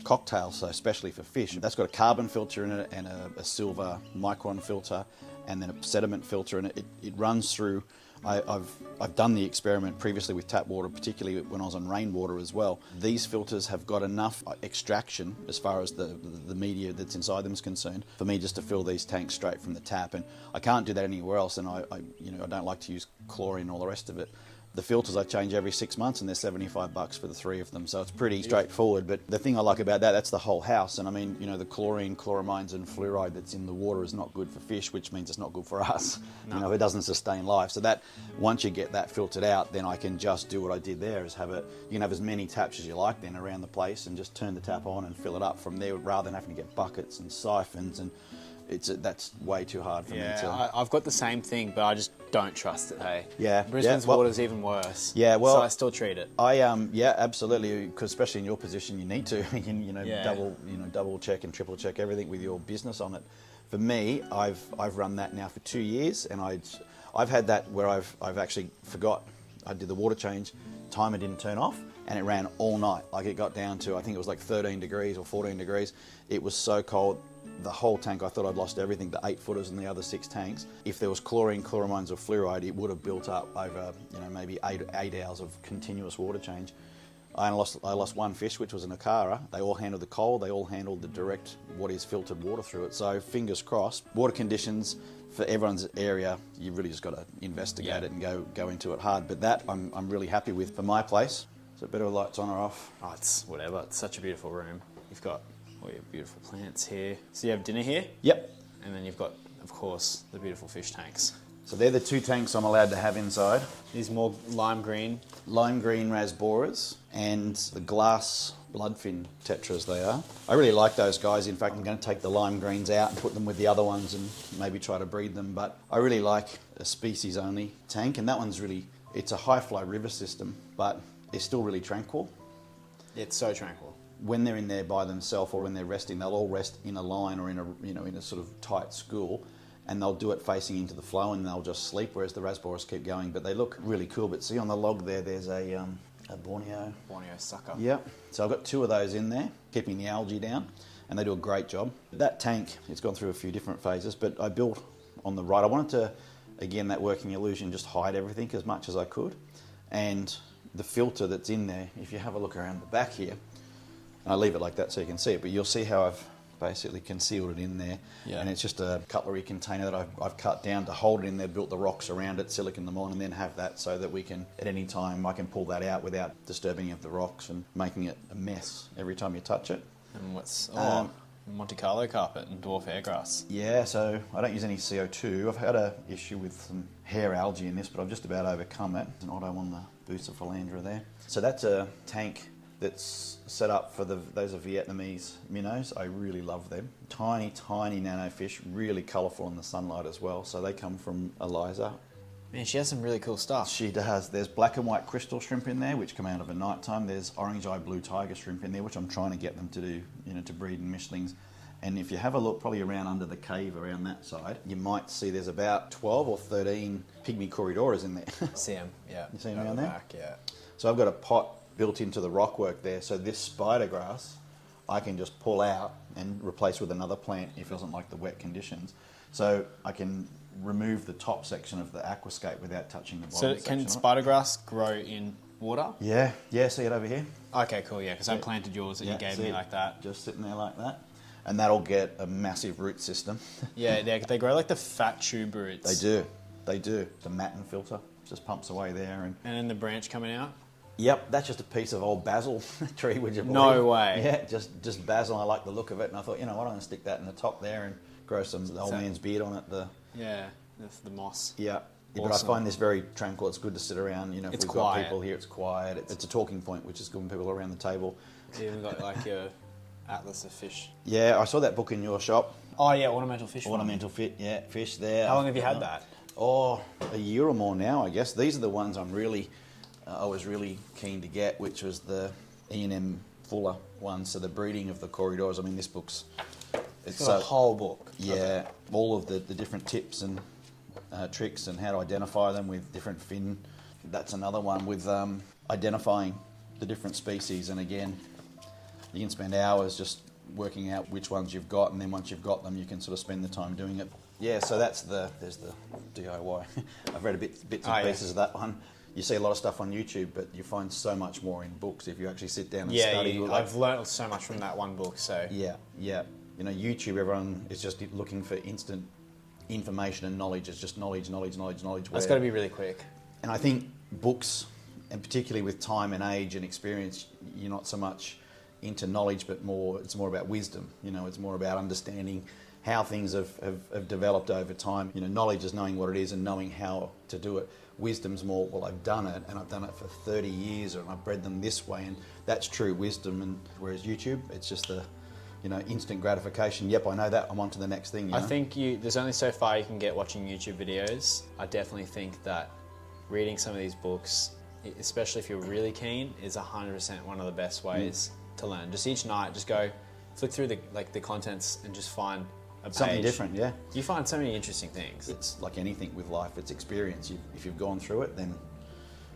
cocktail, so especially for fish. That's got a carbon filter in it, and a silver micron filter, and then a sediment filter, and it runs through. I've done the experiment previously with tap water, particularly when I was on rainwater as well. These filters have got enough extraction as far as the media that's inside them is concerned for me just to fill these tanks straight from the tap, and I can't do that anywhere else. And I don't like to use chlorine and all the rest of it. The filters I change every 6 months, and they're $75 for the 3 of them, so it's pretty straightforward. But the thing I like about that's the whole house. And I mean, you know, the chlorine, chloramines and fluoride that's in the water is not good for fish, which means it's not good for us. No. You know, it doesn't sustain life. So that, once you get that filtered out, then I can just do what I did there, is you can have as many taps as you like then around the place, and just turn the tap on and fill it up from there, rather than having to get buckets and siphons, and that's way too hard for me to... I've got the same thing, but I just don't trust it, hey? Yeah. Brisbane's water's even worse. Yeah, well... So I still treat it. Yeah, absolutely, because especially in your position, you need to, double check and triple check everything with your business on it. For me, I've run that now for 2 years, and I've had that where I've actually forgot. I did the water change, timer didn't turn off, and it ran all night. Like, it got down to, I think it was like 13 degrees or 14 degrees. It was so cold. The whole tank, I thought I'd lost everything, the 8-footers and the other 6 tanks. If there was chlorine, chloramines or fluoride, it would have built up over, maybe 8 hours of continuous water change. I lost 1 fish, which was an Akara. They all handled the cold, they all handled the direct, what is filtered water through it. So fingers crossed. Water conditions for everyone's area, you've really just got to investigate it and go into it hard. But that I'm really happy with for my place. So better lights on or off? Oh, it's whatever. It's such a beautiful room. You've got all your beautiful plants here. So you have dinner here? Yep. And then you've got, of course, the beautiful fish tanks. So they're the 2 tanks I'm allowed to have inside. These more lime green. Lime green rasboras and the glass bloodfin tetras they are. I really like those guys. In fact, I'm going to take the lime greens out and put them with the other ones and maybe try to breed them. But I really like a species only tank, and that one's really, it's a high flow river system, but it's still really tranquil. It's so tranquil. When they're in there by themselves or when they're resting, they'll all rest in a line or in a sort of tight school, and they'll do it facing into the flow, and they'll just sleep, whereas the rasboras keep going. But they look really cool. But see on the log there's a Borneo sucker. Yeah, so I've got 2 of those in there, keeping the algae down, and they do a great job. That tank, it's gone through a few different phases, but I built on the right. I wanted to, again, that working illusion, just hide everything as much as I could. And the filter that's in there, if you have a look around the back here, and I leave it like that so you can see it, but you'll see how I've basically concealed it in there. Yeah. And it's just a cutlery container that I've cut down to hold it in there, built the rocks around it, silicon them on, and then have that so that we can, at any time, I can pull that out without disturbing any of the rocks and making it a mess every time you touch it. And what's Monte Carlo carpet and dwarf airgrass? Yeah, so I don't use any CO2. I've had an issue with some hair algae in this, but I've just about overcome it. There's an auto on the Bucephalandra there. So that's a tank that's set up for those are Vietnamese minnows. I really love them. Tiny, tiny nano fish, really colourful in the sunlight as well. So they come from Eliza. Man, she has some really cool stuff. She does. There's black and white crystal shrimp in there, which come out of a night time. There's orange eye blue tiger shrimp in there, which I'm trying to get them to do, to breed in Mishlings. And if you have a look probably around under the cave around that side, you might see there's about 12 or 13 pygmy corridoras in there. See them, yeah. You see them around there? Back, yeah. So I've got a pot built into the rockwork there, so this spider grass I can just pull out and replace with another plant if it doesn't like the wet conditions. So I can remove the top section of the aquascape without touching the bottom So section. can spider grass grow in water? Yeah, see it over here? Okay, cool, yeah, because I planted yours that you gave me like that. Just sitting there like that. And that'll get a massive root system. Yeah, they grow like the fat tube roots. They do. The Matten filter just pumps away there. And then the branch coming out? Yep, that's just a piece of old basil tree, would you believe? No way. Yeah, just basil. I like the look of it, and I thought, what, I'm going to stick that in the top there and grow some old man's beard on it. Yeah, that's the moss. Yeah. Awesome. Yeah, but I find this very tranquil. It's good to sit around. If it's we've quiet. got people here, it's quiet. It's a talking point, which is good when people are around the table. You even got like your atlas of fish. Yeah, I saw that book in your shop. Oh yeah, ornamental fish. Ornamental fish there. How long have you had that? Oh, a year or more now, I guess. These are the ones I was really keen to get, which was the E&M Fuller one. So the breeding of the corridors. I mean, this book's... It's got a whole book. Yeah, all of the different tips and tricks and how to identify them with different fin. That's another one with identifying the different species. And again, you can spend hours just working out which ones you've got, and then once you've got them, you can sort of spend the time doing it. Yeah, so there's the DIY. I've read bits and pieces of that one. You see a lot of stuff on YouTube, but you find so much more in books if you actually sit down and study. Yeah, I've learned so much from that one book. So yeah. YouTube, everyone is just looking for instant information and knowledge. It's just knowledge. That's got to be really quick. And I think books, and particularly with time and age and experience, you're not so much into knowledge, but it's more about wisdom. It's more about understanding how things have developed over time. Knowledge is knowing what it is and knowing how to do it. Wisdom's more, well, I've done it, and I've done it for 30 years, and I've bred them this way, and that's true wisdom. And whereas YouTube, it's just the instant gratification. Yep, I know that. I'm on to the next thing. I think there's only so far you can get watching YouTube videos. I definitely think that reading some of these books, especially if you're really keen, is 100% one of the best ways to learn. Just each night, just go flick through the contents and just find a page. Something different, yeah. You find so many interesting things. It's like anything with life, it's experience. If you've gone through it, then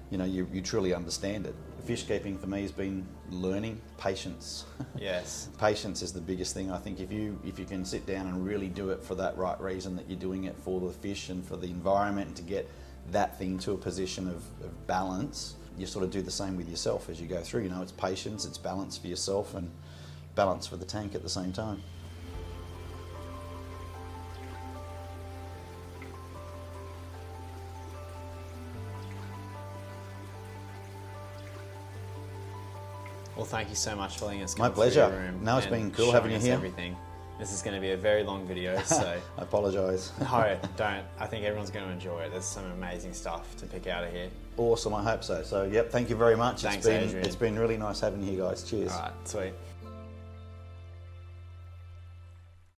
you truly understand it. Fish keeping for me has been learning patience. Yes. Patience is the biggest thing. I think if you can sit down and really do it for that right reason, that you're doing it for the fish and for the environment, and to get that thing to a position of balance, you sort of do the same with yourself as you go through. It's patience, it's balance for yourself and balance for the tank at the same time. Well, thank you so much for letting us come. My pleasure. Your room. No, it's been cool having you here. Everything. This is going to be a very long video, so... I apologise. No, don't. I think everyone's going to enjoy it. There's some amazing stuff to pick out of here. Awesome, I hope so. So, yep, thank you very much. Thanks, Adrian. It's been really nice having you guys. Cheers. All right, sweet.